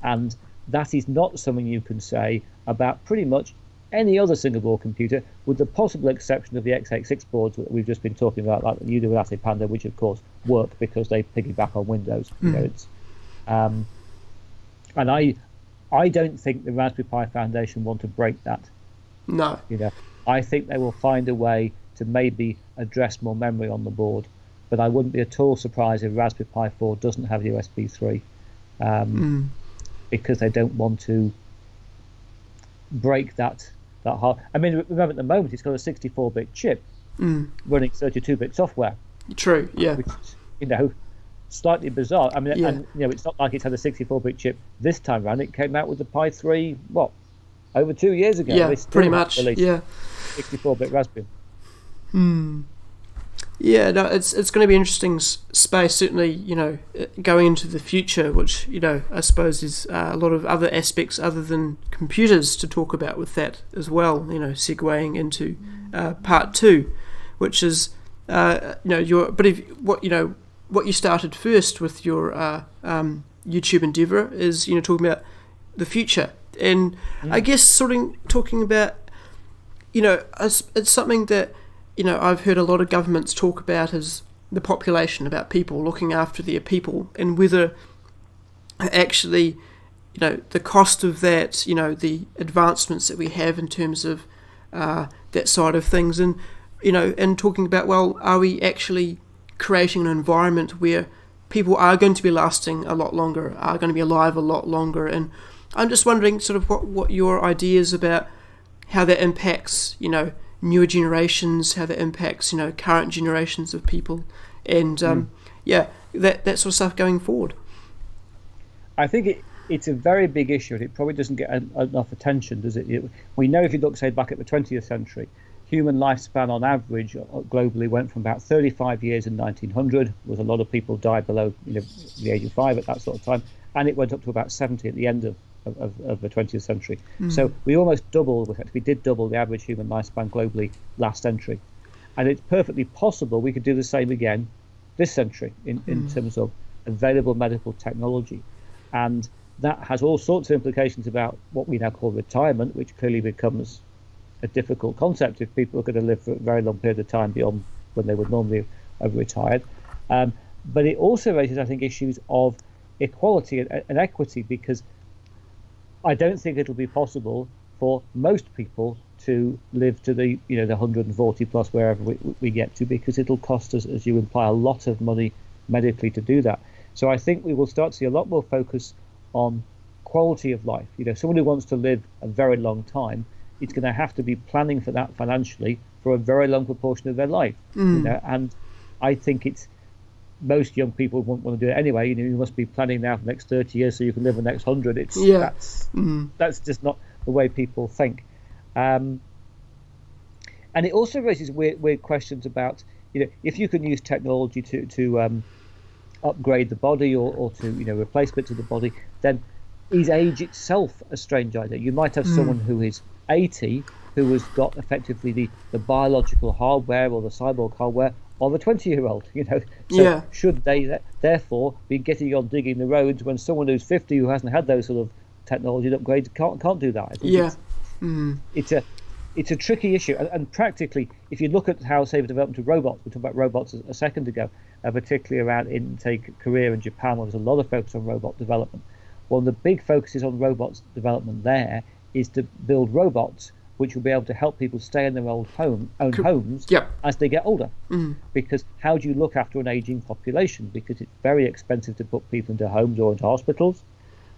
And that is not something you can say about pretty much any other single board computer, with the possible exception of the x86 boards that we've just been talking about, like the Udemy Panda, which of course work because they piggyback on Windows. And I don't think the Raspberry Pi Foundation want to break that. No. I think they will find a way to maybe address more memory on the board. but I wouldn't be at all surprised if Raspberry Pi 4 doesn't have USB 3, because they don't want to break that hard. I mean, remember at the moment it's got a 64-bit chip running 32-bit software. True, yeah. Which is, slightly bizarre. I mean, and it's not like it's had a 64-bit chip this time round. It came out with the Pi 3, over 2 years ago. Yeah, pretty much. Yeah, 64-bit Raspberry. Yeah, no, it's going to be interesting space. Certainly, going into the future, which I suppose is a lot of other aspects other than computers to talk about with that as well. Segueing into part two, which is your bit of what you started first with your YouTube endeavour is talking about the future, and I guess sort of talking about it's something that I've heard a lot of governments talk about as the population, about people looking after their people, and whether actually the cost of that, the advancements that we have in terms of that side of things, and and talking about, well, are we actually creating an environment where people are going to be lasting a lot longer, are going to be alive a lot longer? And I'm just wondering sort of what your ideas about how that impacts newer generations, how that impacts current generations of people, and that sort of stuff going forward. I think it's a very big issue, and it probably doesn't get enough attention, does it? We know, if you look, say, back at the 20th century, human lifespan on average globally went from about 35 years in 1900, with a lot of people died below the age of 5 at that sort of time, and it went up to about 70 at the end of the 20th century. So we almost doubled, we did double the average human lifespan globally last century, and it's perfectly possible we could do the same again this century in terms of available medical technology. And that has all sorts of implications about what we now call retirement, which clearly becomes a difficult concept if people are going to live for a very long period of time beyond when they would normally have retired. But it also raises, I think, issues of equality and equity, because I don't think it'll be possible for most people to live to the 140 plus wherever we get to, because it'll cost us, as you imply, a lot of money medically to do that. So I think we will start to see a lot more focus on quality of life. Someone who wants to live a very long time, it's going to have to be planning for that financially for a very long proportion of their life. And I think most young people won't want to do it anyway. You must be planning now for the next 30 years so you can live the next 100. That's just not the way people think. And it also raises weird questions about, if you can use technology to upgrade the body or to replace bits of the body, then is age itself a strange idea? You might have someone who is 80 who has got effectively the biological hardware or the cyborg hardware of a 20-year-old. So should they therefore be getting on digging the roads when someone who's 50 who hasn't had those sort of technology upgrades can't do that? I think it's a tricky issue, and practically, if you look at how, say, the development of robots, we talked about robots a second ago, particularly around in, say, Korea and Japan, where there's a lot of focus on robot development. One of the big focuses on robots development there is to build robots which will be able to help people stay in their own homes as they get older. Because how do you look after an aging population? Because it's very expensive to put people into homes or into hospitals.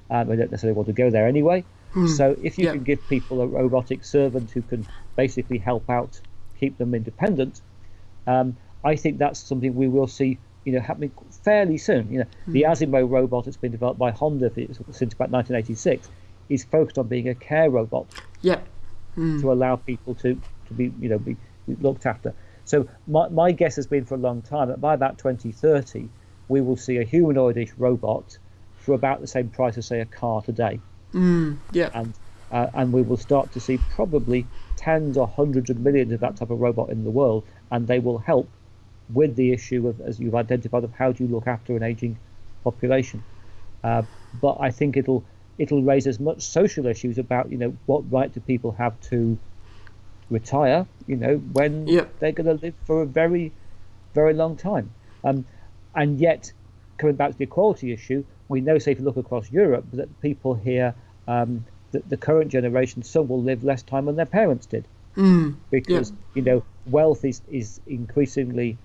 They don't necessarily want to go there anyway. So if you can give people a robotic servant who can basically help out, keep them independent, I think that's something we will see happening fairly soon. The Asimo robot that's been developed by Honda since about 1986 is focused on being a care robot to allow people to be looked after. So my guess has been for a long time that by about 2030 we will see a humanoidish robot for about the same price as, say, a car today. And we will start to see probably tens or hundreds of millions of that type of robot in the world, and they will help with the issue of, as you've identified, of how do you look after an aging population. But I think it'll raise as much social issues about what right do people have to retire when they're going to live for a very, very long time. And yet, coming back to the equality issue, we know, say, if you look across Europe, that people here, that the current generation, some will live less time than their parents did, because wealth is increasingly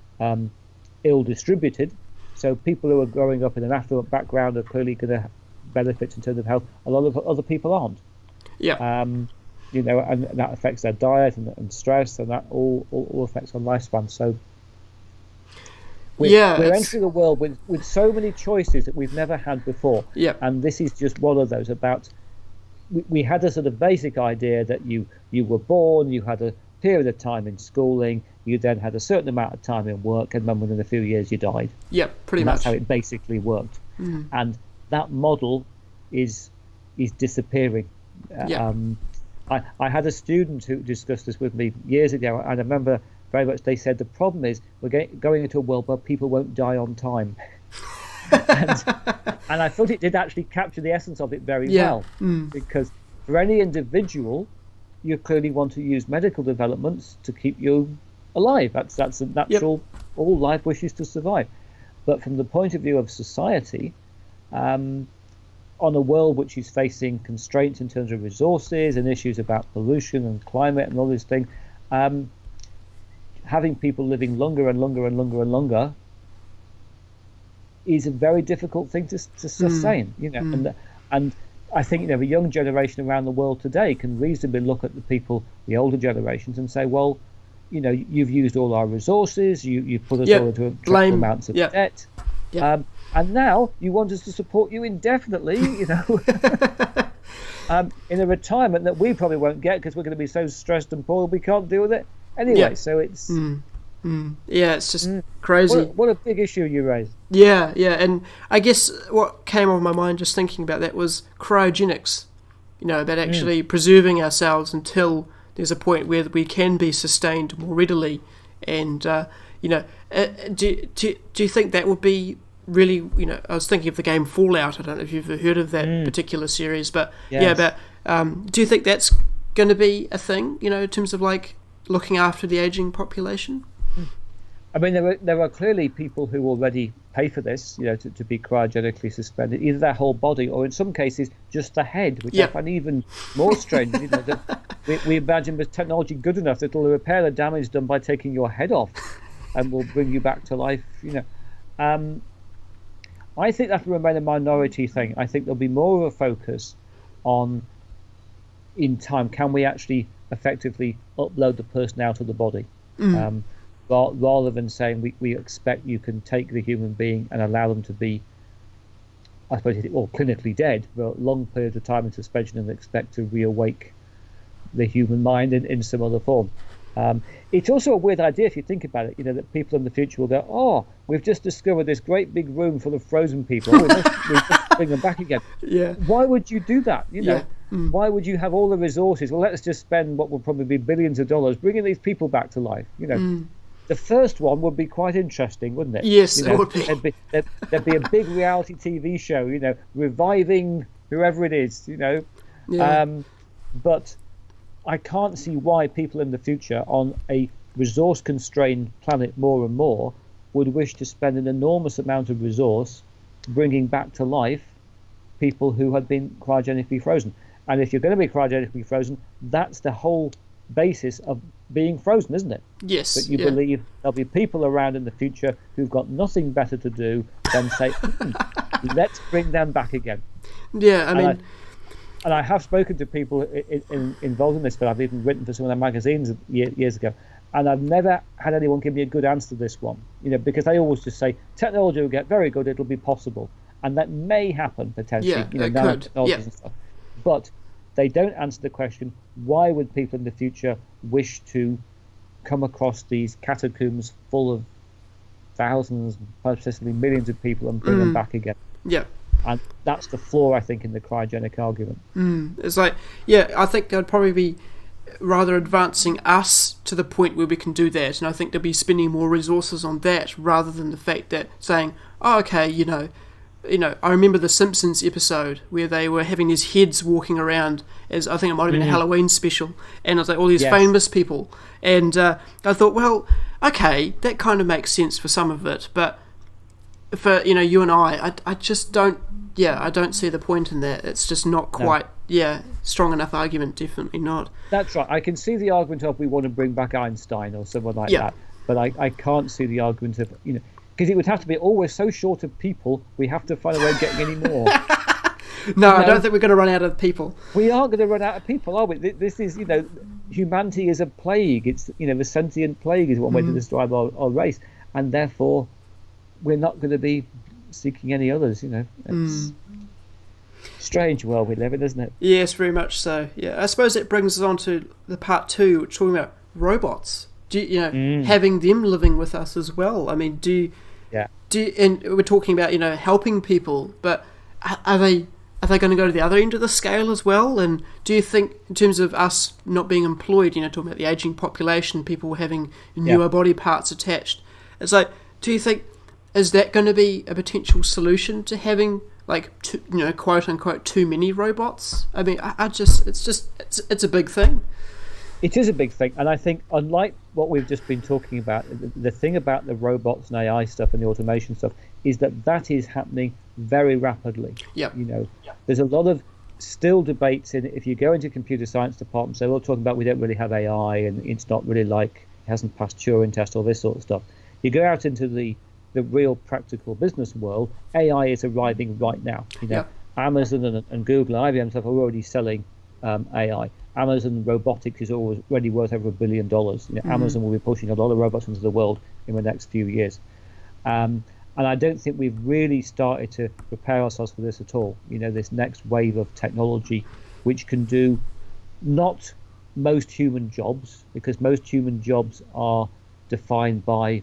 ill-distributed. So people who are growing up in an affluent background are clearly going to benefit in terms of health. A lot of other people aren't. Yeah. And that affects their diet and stress, and that all affects our lifespan. So we're entering a world with so many choices that we've never had before. Yeah. And this is just one of those. About we had a sort of basic idea that you were born, you had a period of time in schooling, you then had a certain amount of time in work, and then within a few years you died. Yeah, pretty much. That's how it basically worked. And that model is disappearing. I had a student who discussed this with me years ago, and I remember very much they said the problem is we're going into a world where people won't die on time. and I thought it did actually capture the essence of it very well, because for any individual, you clearly want to use medical developments to keep you alive. That's a natural. All life wishes to survive. But from the point of view of society, on a world which is facing constraints in terms of resources and issues about pollution and climate and all this thing, having people living longer and longer and longer and longer is a very difficult thing to sustain. And I think the young generation around the world today can reasonably look at the older generations and say, well, you've used all our resources, you put us all into dreadful amounts of debt, and now you want us to support you indefinitely, in a retirement that we probably won't get because we're going to be so stressed and poor we can't deal with it anyway. So it's it's just crazy. What a big issue you raised. Yeah, and I guess what came off my mind just thinking about that was cryogenics. About actually preserving ourselves until there's a point where we can be sustained more readily. And do you think that would be really? I was thinking of the game Fallout. I don't know if you've ever heard of that particular series, but do you think that's going to be a thing? In terms of like looking after the aging population. I mean, there are clearly people who already pay for this, to be cryogenically suspended, either their whole body or in some cases just the head, which I find even more strange. That we imagine with technology good enough that it'll repair the damage done by taking your head off and will bring you back to life. I think that will remain a minority thing. I think there'll be more of a focus on, in time, can we actually effectively upload the person out of the body? Rather than saying we expect you can take the human being and allow them to be, I suppose, clinically dead for a long period of time in suspension and expect to reawake the human mind in some other form. It's also a weird idea if you think about it, that people in the future will go, oh, we've just discovered this great big room full of frozen people. We just bring them back again. Yeah. Why would you do that? Why would you have all the resources? Well, let's just spend what will probably be billions of dollars bringing these people back to life. The first one would be quite interesting, wouldn't it? Yes, it would be. There'd be a big reality TV show, reviving whoever it is, But I can't see why people in the future on a resource-constrained planet more and more would wish to spend an enormous amount of resource bringing back to life people who had been cryogenically frozen. And if you're going to be cryogenically frozen, that's the whole basis of being frozen, isn't it? Yes. That you believe there'll be people around in the future who've got nothing better to do than say, let's bring them back again. Yeah, I mean... And I have spoken to people involved in this, but I've even written for some of their magazines years ago, and I've never had anyone give me a good answer to this one, because they always just say, technology will get very good, it'll be possible. And that may happen, potentially, nanotechnologies and stuff. But they don't answer the question, why would people in the future wish to come across these catacombs full of thousands, possibly millions of people and bring them back again? Yeah. And that's the flaw, I think, in the cryogenic argument. It's like, I think they'd probably be rather advancing us to the point where we can do that. And I think they'll be spending more resources on that rather than the fact that saying, oh, okay, I remember the Simpsons episode where they were having these heads walking around, as I think it might have been a Halloween special, and it was like all these famous people. And I thought, well, okay, that kind of makes sense for some of it, but for you and I just don't. I don't see the point in that. It's just not quite strong enough argument. Definitely not. That's right. I can see the argument of we want to bring back Einstein or someone like that, but I can't see the argument of Because it would have to be always so short of people, we have to find a way of getting any more. No, I don't think we're going to run out of people. We aren't going to run out of people, are we? This is, humanity is a plague. It's, the sentient plague is one way to describe our race. And therefore, we're not going to be seeking any others, It's strange world we live in, isn't it? Yes, very much so. Yeah, I suppose it brings us on to the part 2, which is talking about robots. Having them living with us as well. I mean, and we're talking about, helping people, but are they going to go to the other end of the scale as well? And do you think, in terms of us not being employed, talking about the aging population, people having newer body parts attached, it's like, do you think, is that going to be a potential solution to having, like, quote unquote, too many robots? I mean, it's a big thing. It is a big thing, and I think, unlike what we've just been talking about, the thing about the robots and AI stuff and the automation stuff is that is happening very rapidly. Yeah. There's a lot of still debates in. If you go into computer science departments, they're all talking about we don't really have AI, and it's not really like, it hasn't passed Turing test, all this sort of stuff. You go out into the real practical business world, AI is arriving right now. Amazon and Google and IBM stuff are already selling AI. Amazon Robotics is already worth over $1 billion. Amazon will be pushing a lot of robots into the world in the next few years. And I don't think we've really started to prepare ourselves for this at all. This next wave of technology, which can do not most human jobs, because most human jobs are defined by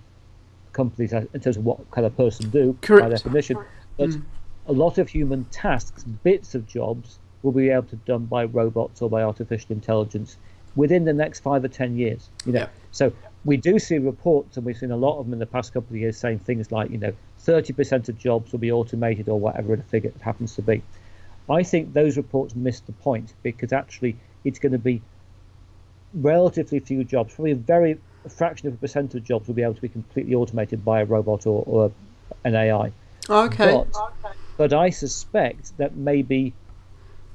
companies in terms of what kind of person do, by definition. But a lot of human tasks, bits of jobs, will be able to be done by robots or by artificial intelligence within the next 5 or 10 years. So we do see reports, and we've seen a lot of them in the past couple of years, saying things like 30% of jobs will be automated, or whatever the figure happens to be. I think those reports miss the point, because actually it's going to be relatively few jobs, probably a fraction of a percent of jobs will be able to be completely automated by a robot or an AI. Okay. But I suspect that maybe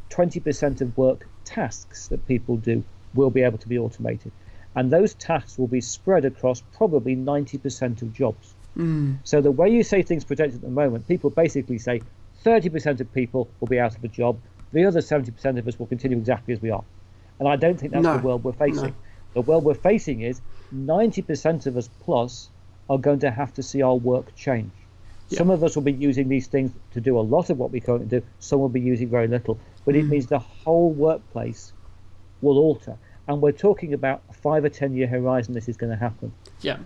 20% of work tasks that people do will be able to be automated. And those tasks will be spread across probably 90% of jobs. So the way you say things projected at the moment, people basically say 30% of people will be out of a job, the other 70% of us will continue exactly as we are. And I don't think that's the world we're facing. No. The world we're facing is 90% of us plus are going to have to see our work change. Some of us will be using these things to do a lot of what we currently do. Some will be using very little. But it means the whole workplace will alter. And we're talking about a 5 or 10 year horizon this is going to happen. Yeah.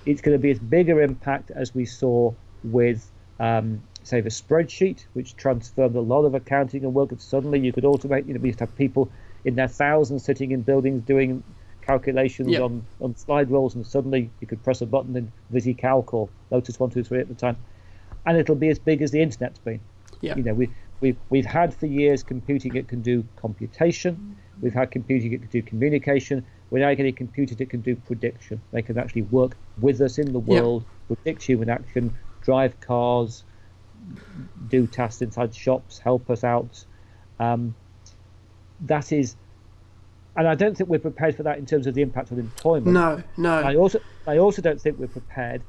It's going to be as big an impact as we saw with, say, the spreadsheet, which transformed a lot of accounting and work. And suddenly you could automate. We used to have people in their thousands sitting in buildings doing calculations on slide rules, and suddenly you could press a button in VisiCalc or Lotus 123 at the time, and it'll be as big as the internet's been. We've had for years computing that can do computation. We've had computing that can do communication. We're now getting computers that can do prediction. They can actually work with us in the world, predict human action, drive cars, do tasks inside shops, help us out. That is, and I don't think we're prepared for that in terms of the impact on employment. No. I also don't think we're prepared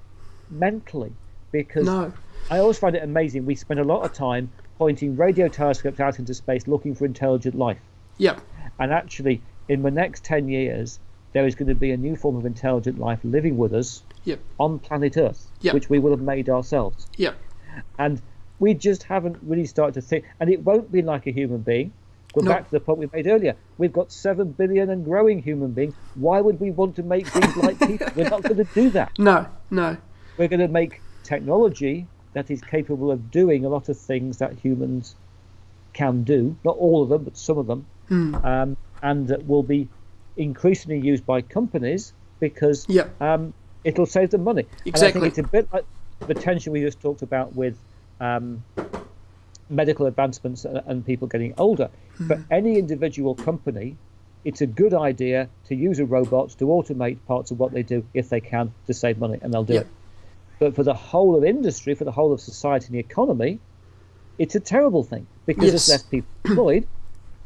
mentally, because I always find it amazing. We spend a lot of time pointing radio telescopes out into space looking for intelligent life. Yeah. And actually, in the next 10 years, there is going to be a new form of intelligent life living with us on planet Earth, which we will have made ourselves. Yeah. And we just haven't really started to think, and it won't be like a human being. Go back to the point we made earlier. We've got 7 billion and growing human beings. Why would we want to make things like people? We're not going to do that. No. We're going to make technology that is capable of doing a lot of things that humans can do. Not all of them, but some of them. And that will be increasingly used by companies because it'll save them money. Exactly. And I think it's a bit like the tension we just talked about with medical advancements and people getting older. For any individual company, it's a good idea to use a robot to automate parts of what they do if they can, to save money, and they'll do it. But for the whole of industry, for the whole of society and the economy, it's a terrible thing, because there's less people employed,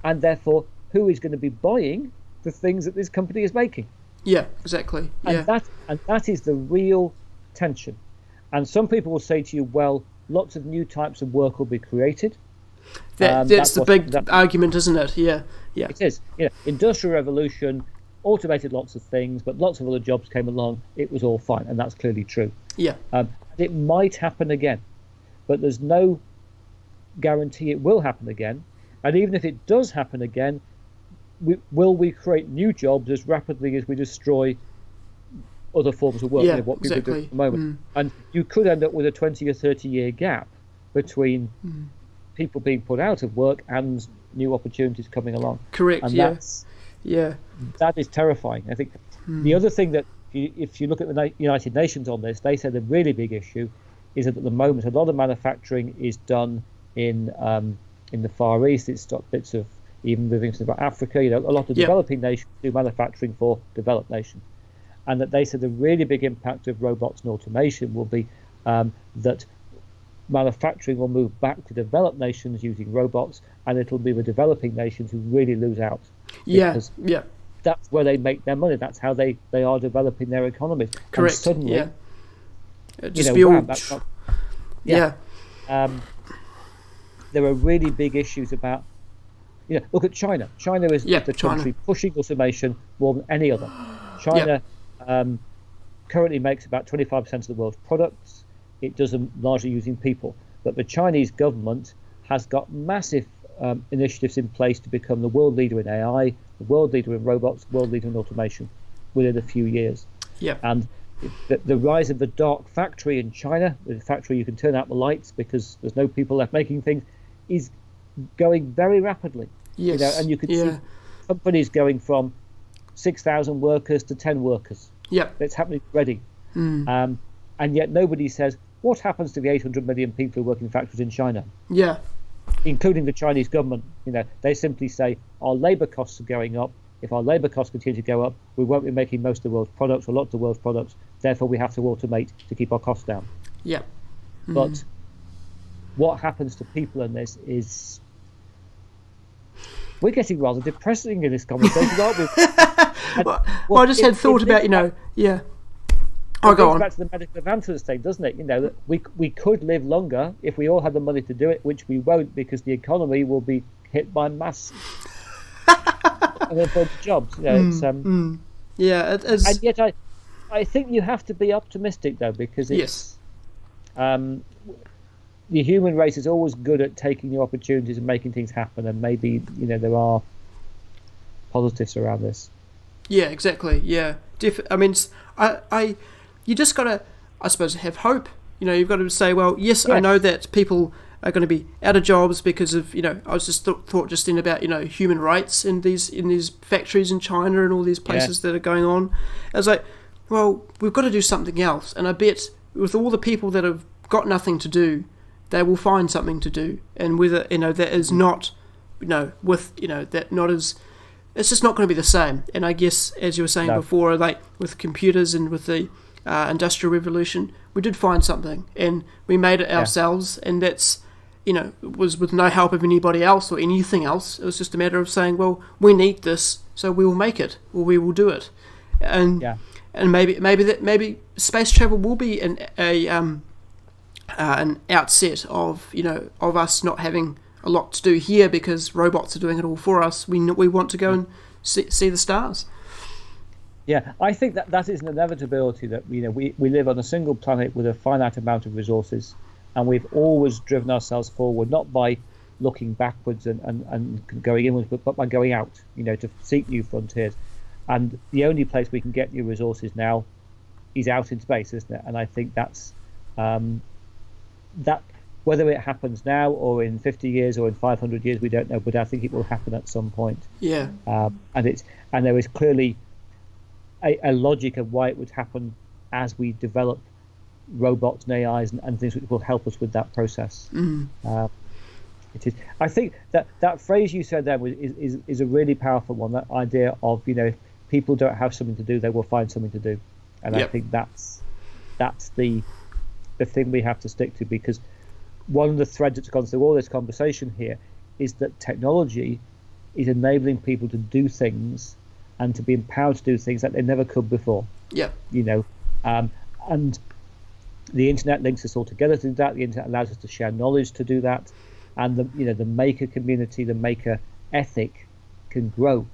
and therefore who is going to be buying the things that this company is making? Yeah, exactly. And that is the real tension. And some people will say to you, well, lots of new types of work will be created. That's the big argument, isn't it? Yeah. It is. Industrial revolution automated lots of things, but lots of other jobs came along. It was all fine, and that's clearly true. Yeah. It might happen again, but there's no guarantee it will happen again. And even if it does happen again, will we create new jobs as rapidly as we destroy other forms of work? What people do at the moment. And you could end up with a 20 or 30 year gap between people being put out of work and new opportunities coming along. Correct. And that is terrifying. I think the other thing that if you look at the United Nations on this, they said the really big issue is that at the moment a lot of manufacturing is done in the Far East. It's got bits of even moving to Africa. A lot of developing nations do manufacturing for developed nations, and that they said the really big impact of robots and automation will be that manufacturing will move back to developed nations using robots, and it'll be the developing nations who really lose out. Because that's where they make their money. That's how they are developing their economies. Correct. And suddenly, there are really big issues about. Look at China. China is the country pushing automation more than any other. China currently makes about 25% of the world's products. It does them largely using people. But the Chinese government has got massive initiatives in place to become the world leader in AI, the world leader in robots, the world leader in automation within a few years. Yeah. And the rise of the dark factory in China, the factory you can turn out the lights because there's no people left making things, is going very rapidly. Yes. And you can see companies going from 6,000 workers to 10 workers. Yeah. It's happening already. And yet nobody says, what happens to the 800 million people who work in factories in China? Yeah. Including the Chinese government. They simply say, our labour costs are going up. If our labour costs continue to go up, we won't be making most of the world's products or lots of the world's products. Therefore, we have to automate to keep our costs down. Yeah. But what happens to people in this is... We're getting rather depressing in this conversation, aren't we? I just had thought about, It goes back to the medical advances thing, doesn't it? That we could live longer if we all had the money to do it, which we won't because the economy will be hit by mass jobs. It's, yeah, it is. And yet I think you have to be optimistic though, because it's the human race is always good at taking new opportunities and making things happen, and maybe there are positives around this. Yeah, exactly. Yeah, I mean, you just gotta, I suppose, have hope. You've got to say, well, yes, I know that people are going to be out of jobs because of, I was just thought just then about, human rights in these factories in China and all these places that are going on. I was like, well, we've got to do something else, and I bet with all the people that have got nothing to do, they will find something to do, and whether that is not, that not as. It's just not going to be the same. And I guess, as you were saying before, like with computers and with the Industrial Revolution, we did find something, and we made it ourselves, and that's, was with no help of anybody else or anything else. It was just a matter of saying, well, we need this, so we will make it, or we will do it. And maybe space travel will be an outset of of us not having a lot to do here because robots are doing it all for us. We want to go and see the stars. Yeah, I think that is an inevitability that we live on a single planet with a finite amount of resources, and we've always driven ourselves forward, not by looking backwards and going inwards, but by going out, to seek new frontiers. And the only place we can get new resources now is out in space, isn't it? And I think that's that. Whether it happens now or in 50 years or in 500 years, we don't know, but I think it will happen at some point. Yeah. And there is clearly a logic of why it would happen as we develop robots and AIs and things which will help us with that process. It is. I think that phrase you said there is a really powerful one. That idea of if people don't have something to do, they will find something to do, and I think that's the thing we have to stick to, because one of the threads that's gone through all this conversation here is that technology is enabling people to do things and to be empowered to do things that they never could before. Yeah. And The internet links us all together to do that. The internet allows us to share knowledge to do that, and the maker community, the maker ethic, can grow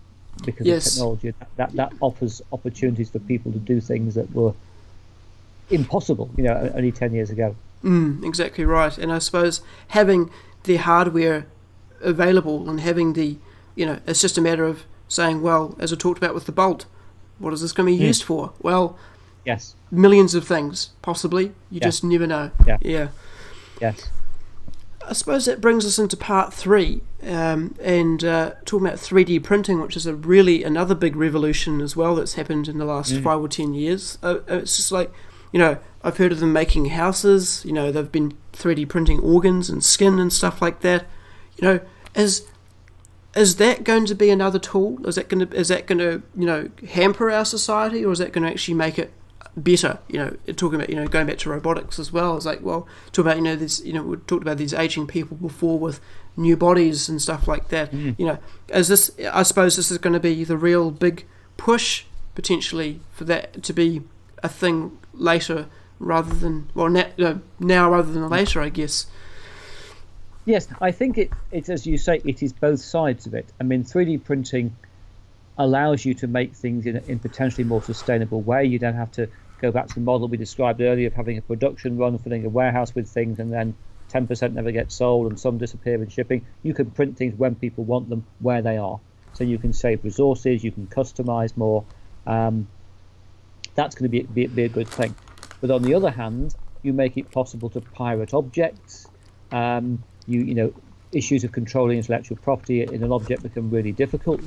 because of technology. That offers opportunities for people to do things that were impossible, only 10 years ago. Exactly right. And I suppose having the hardware available and having it's just a matter of saying, well, as I talked about with the Bolt, what is this going to be used for? Well, yes, millions of things, possibly. You just never know. Yeah. Yes. I suppose that brings us into part 3, and talking about 3D printing, which is another big revolution as well that's happened in the last 5 or 10 years. It's just like, I've heard of them making houses. They've been 3D printing organs and skin and stuff like that. Is that going to be another tool? Is that going to hamper our society, or is that going to actually make it better? Talking about going back to robotics as well. It's like, well, talk about this. We talked about these aging people before with new bodies and stuff like that. Is this? I suppose this is going to be the real big push potentially for that to be a thing later rather than now rather than later, I guess. Yes, I think it's as you say, it is both sides of it. I mean, 3D printing allows you to make things in potentially more sustainable way. You don't have to go back to the model we described earlier of having a production run, filling a warehouse with things, and then 10% never get sold and some disappear in shipping. You can print things when people want them, where they are. So you can save resources, you can customize more. That's going to be a good thing. But on the other hand, you make it possible to pirate objects. Issues of controlling intellectual property in an object become really difficult.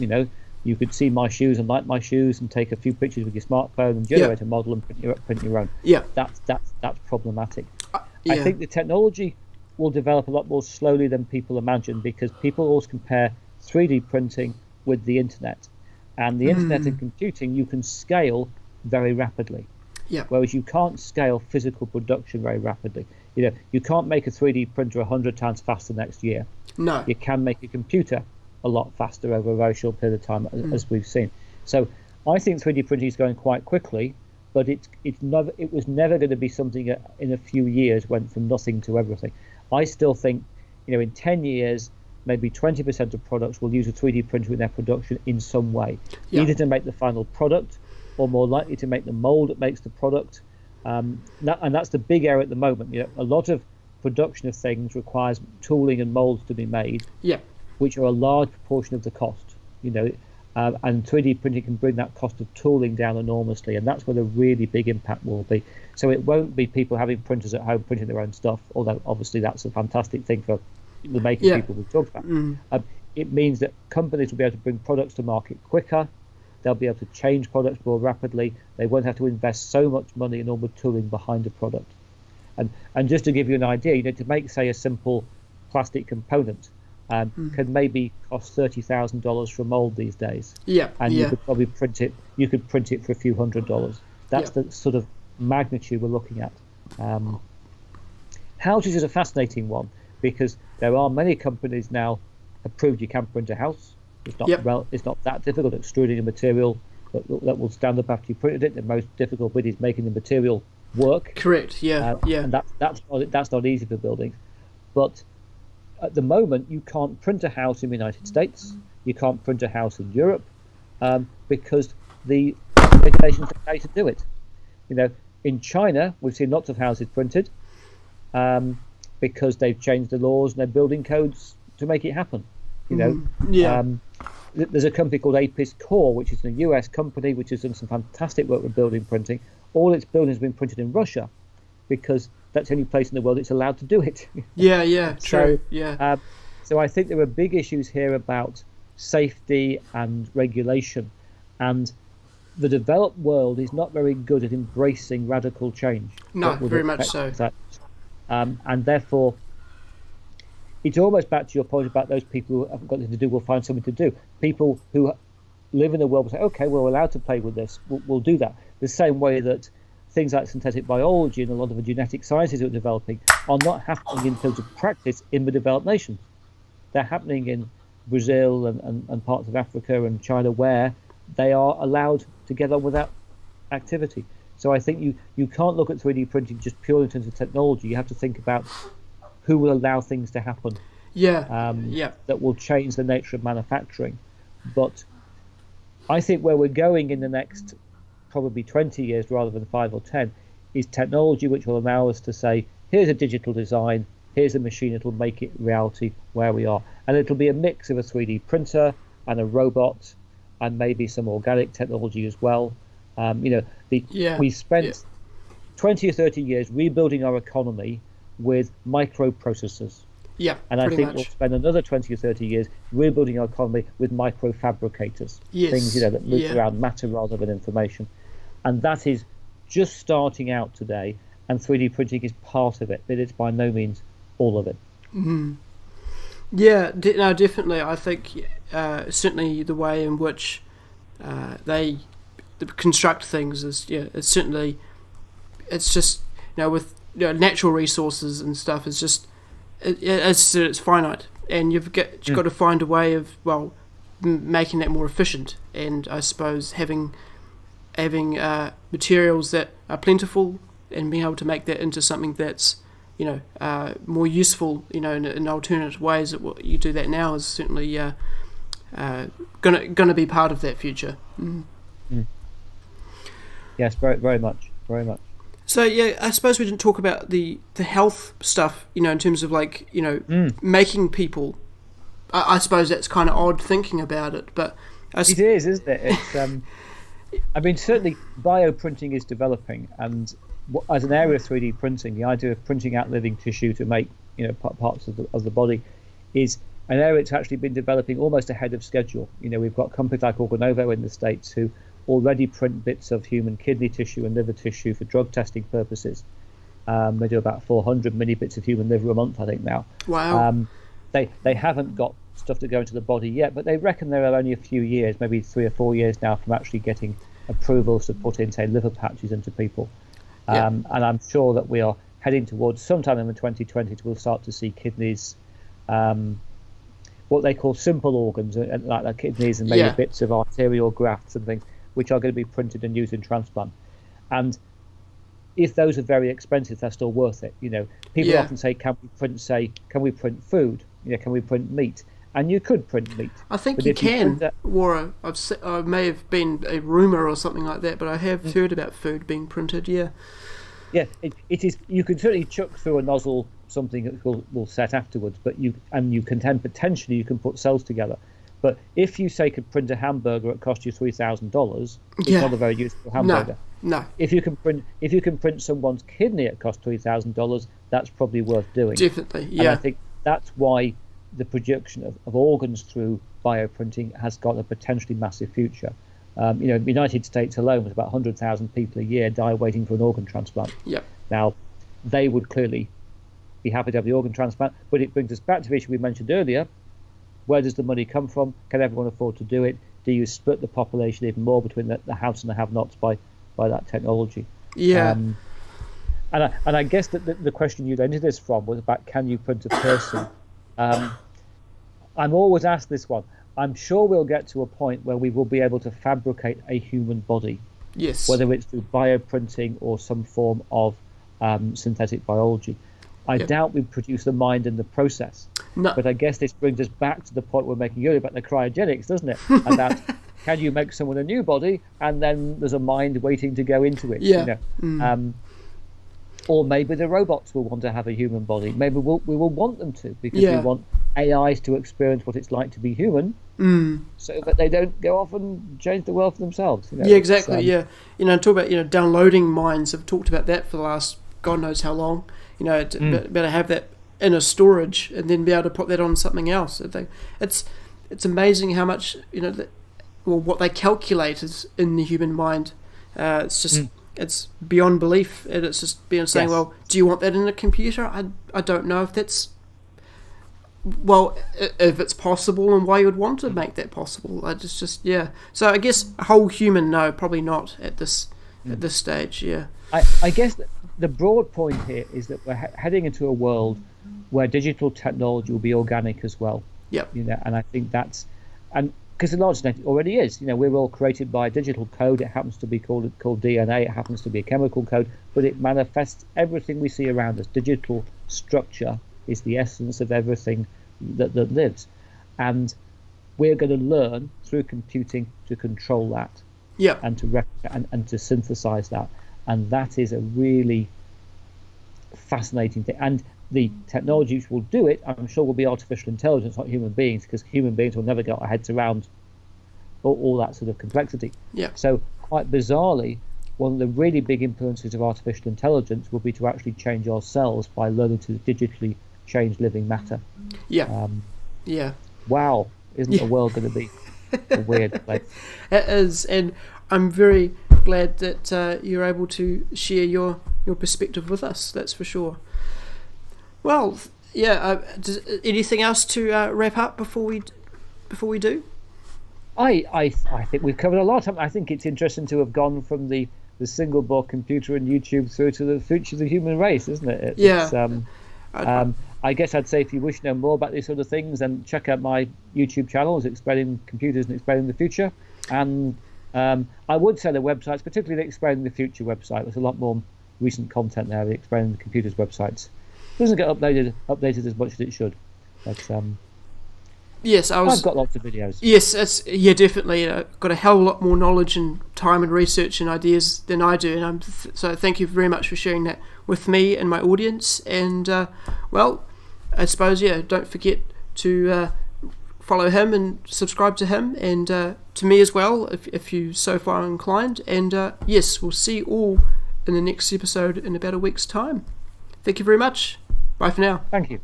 You could see my shoes and like my shoes and take a few pictures with your smartphone and generate a model and print your own. Yeah, that's problematic. I think the technology will develop a lot more slowly than people imagine, because people always compare 3D printing with the internet, and the internet and computing you can scale very rapidly. Yeah. Whereas you can't scale physical production very rapidly. You can't make a 3D printer 100 times faster next year. No. You can make a computer a lot faster over a very short period of time, as we've seen. So I think 3D printing is going quite quickly, but it was never going to be something that in a few years went from nothing to everything. I still think, in 10 years, maybe 20% of products will use a 3D printer in their production in some way, either to make the final product, or more likely to make the mold that makes the product. And that's the big area at the moment. A lot of production of things requires tooling and molds to be made, which are a large proportion of the cost. And 3D printing can bring that cost of tooling down enormously, and that's where the really big impact will be. So it won't be people having printers at home printing their own stuff, although obviously that's a fantastic thing for the making people we've talked about. It means that companies will be able to bring products to market quicker. They'll be able to change products more rapidly. They won't have to invest so much money in all the tooling behind a product. And just to give you an idea, to make, say, a simple plastic component can maybe cost $30,000 for a mold these days. And you could probably print it. You could print it for a few $100s. That's the sort of magnitude we're looking at. Houses is a fascinating one, because there are many companies now have proved you can print a house. It's not that difficult extruding a material that will stand up after you printed it. The most difficult bit is making the material work. Correct. And that's not easy for buildings. But at the moment, you can't print a house in the United States. You can't print a house in Europe because the regulations don't allow you to do it. In China, we've seen lots of houses printed because they've changed the laws and their building codes to make it happen. There's a company called Apis Core, which is a US company which has done some fantastic work with building printing. All its buildings have been printed in Russia because that's the only place in the world it's allowed to do it. True. So I think there are big issues here about safety and regulation, and the developed world is not very good at embracing radical change. No, very much so. That. And therefore, it's almost back to your point about those people who haven't got anything to do will find something to do. People who live in the world will say, okay, we're allowed to play with this, we'll do that. The same way that things like synthetic biology and a lot of the genetic sciences that are developing are not happening in terms of practice in the developed nations. They're happening in Brazil and parts of Africa and China, where they are allowed to get on with that activity. So I think you can't look at 3D printing just purely in terms of technology. You have to think about who will allow things to happen. That will change the nature of manufacturing. But I think where we're going in the next probably 20 years rather than 5 or 10 is technology which will allow us to say, here's a digital design, here's a machine that'll make it reality where we are. And it'll be a mix of a 3D printer and a robot and maybe some organic technology as well. We spent 20 or 30 years rebuilding our economy with microprocessors. Yeah, and I think we'll spend another 20 or 30 years rebuilding our economy with microfabricators, things that move around matter rather than information. And that is just starting out today, and 3D printing is part of it, but it's by no means all of it. Mm-hmm. Yeah, no, definitely. I think certainly the way in which they construct things is it's certainly, it's just with natural resources and stuff is just it's finite, and you've got to find a way of making that more efficient, and I suppose having materials that are plentiful and being able to make that into something that's more useful in alternate ways that what you do that now is certainly gonna be part of that future. Yes, very, very much. So I suppose we didn't talk about the health stuff, in terms of making people. I suppose that's kind of odd thinking about it, but it is, isn't it? It's, certainly bioprinting is developing, and as an area of 3D printing, the idea of printing out living tissue to make parts of the body is an area that's actually been developing almost ahead of schedule. We've got companies like Organovo in the States who already print bits of human kidney tissue and liver tissue for drug testing purposes. They do about 400 mini bits of human liver a month, I think, now. Wow. They haven't got stuff to go into the body yet, but they reckon there are only a few years, maybe 3 or 4 years now, from actually getting approvals to put in, say, liver patches into people. And I'm sure that we are heading towards sometime in the 2020s we'll start to see kidneys, what they call simple organs, like kidneys and maybe bits of arterial grafts and things, which are going to be printed and used in transplant. And if those are very expensive, they're still worth it. People often say, can we print food? Can we print meat? And you could print meat. I think you can. Or I may have been a rumor or something like that, but I have heard about food being printed. Yeah, it is. You can certainly chuck through a nozzle something that will set afterwards, but you can potentially you can put cells together. But if you say could print a hamburger, it cost you $3,000. It's not a very useful hamburger. No. If you can print someone's kidney, it costs $3,000. That's probably worth doing. Definitely, yeah. And I think that's why the production of organs through bioprinting has got a potentially massive future. In the United States alone, there's about 100,000 people a year die waiting for an organ transplant. Yep. Now, they would clearly be happy to have the organ transplant, but it brings us back to the issue we mentioned earlier. Where does the money come from? Can everyone afford to do it? Do you split the population even more between the haves and the have-nots by that technology? Yeah. And I guess that the question you ended this from was about, can you print a person? I'm always asked this one. I'm sure we'll get to a point where we will be able to fabricate a human body. Yes. Whether it's through bioprinting or some form of synthetic biology. I doubt we produce the mind in the process. No. But I guess this brings us back to the point we're making earlier about the cryogenics, doesn't it? About can you make someone a new body and then there's a mind waiting to go into it? Yeah. Or maybe the robots will want to have a human body. Maybe we will want them to, because we want AIs to experience what it's like to be human, so that they don't go off and change the world for themselves. Yeah, exactly. Talk about downloading minds. I've talked about that for the last God knows how long. Better have that in a storage and then be able to put that on something else. It's amazing how much what they calculate is in the human mind. It's just it's beyond belief, and it's just saying, well, do you want that in a computer? I don't know if that's if it's possible and why you would want to make that possible. So I guess a whole human, no, probably not at this stage. Yeah. I guess the broad point here is that we're heading into a world where digital technology will be organic as well. Yep. And I think and because the large net already is. We're all created by digital code. It happens to be called DNA. It happens to be a chemical code, but it manifests everything we see around us. Digital structure is the essence of everything that lives, and we're going to learn through computing to control that, and to synthesize that, and that is a really fascinating thing. And the technologies will do it, I'm sure, will be artificial intelligence, not human beings, because human beings will never get our heads around all that sort of complexity. So quite bizarrely, one of the really big influences of artificial intelligence will be to actually change our cells by learning to digitally change living matter. Wow, isn't the world going to be a weird place? It is, and I'm very glad that you're able to share your perspective with us, that's for sure. Well, anything else to wrap up before we do? I think we've covered a lot. I think it's interesting to have gone from the single board computer and YouTube through to the future of the human race, isn't it? I guess I'd say if you wish to know more about these sort of things, then check out my YouTube channels, Explaining Computers and Explaining the Future. And I would say the websites, particularly the Explaining the Future website, there's a lot more recent content there. The Explaining the Computers websites doesn't get updated as much as it should. But I've got lots of videos. Yes, definitely. Got a hell of a lot more knowledge and time and research and ideas than I do, and so thank you very much for sharing that with me and my audience. And I suppose don't forget to follow him and subscribe to him, and to me as well if you so far inclined. And we'll see you all in the next episode in about a week's time. Thank you very much. Bye for now. Thank you.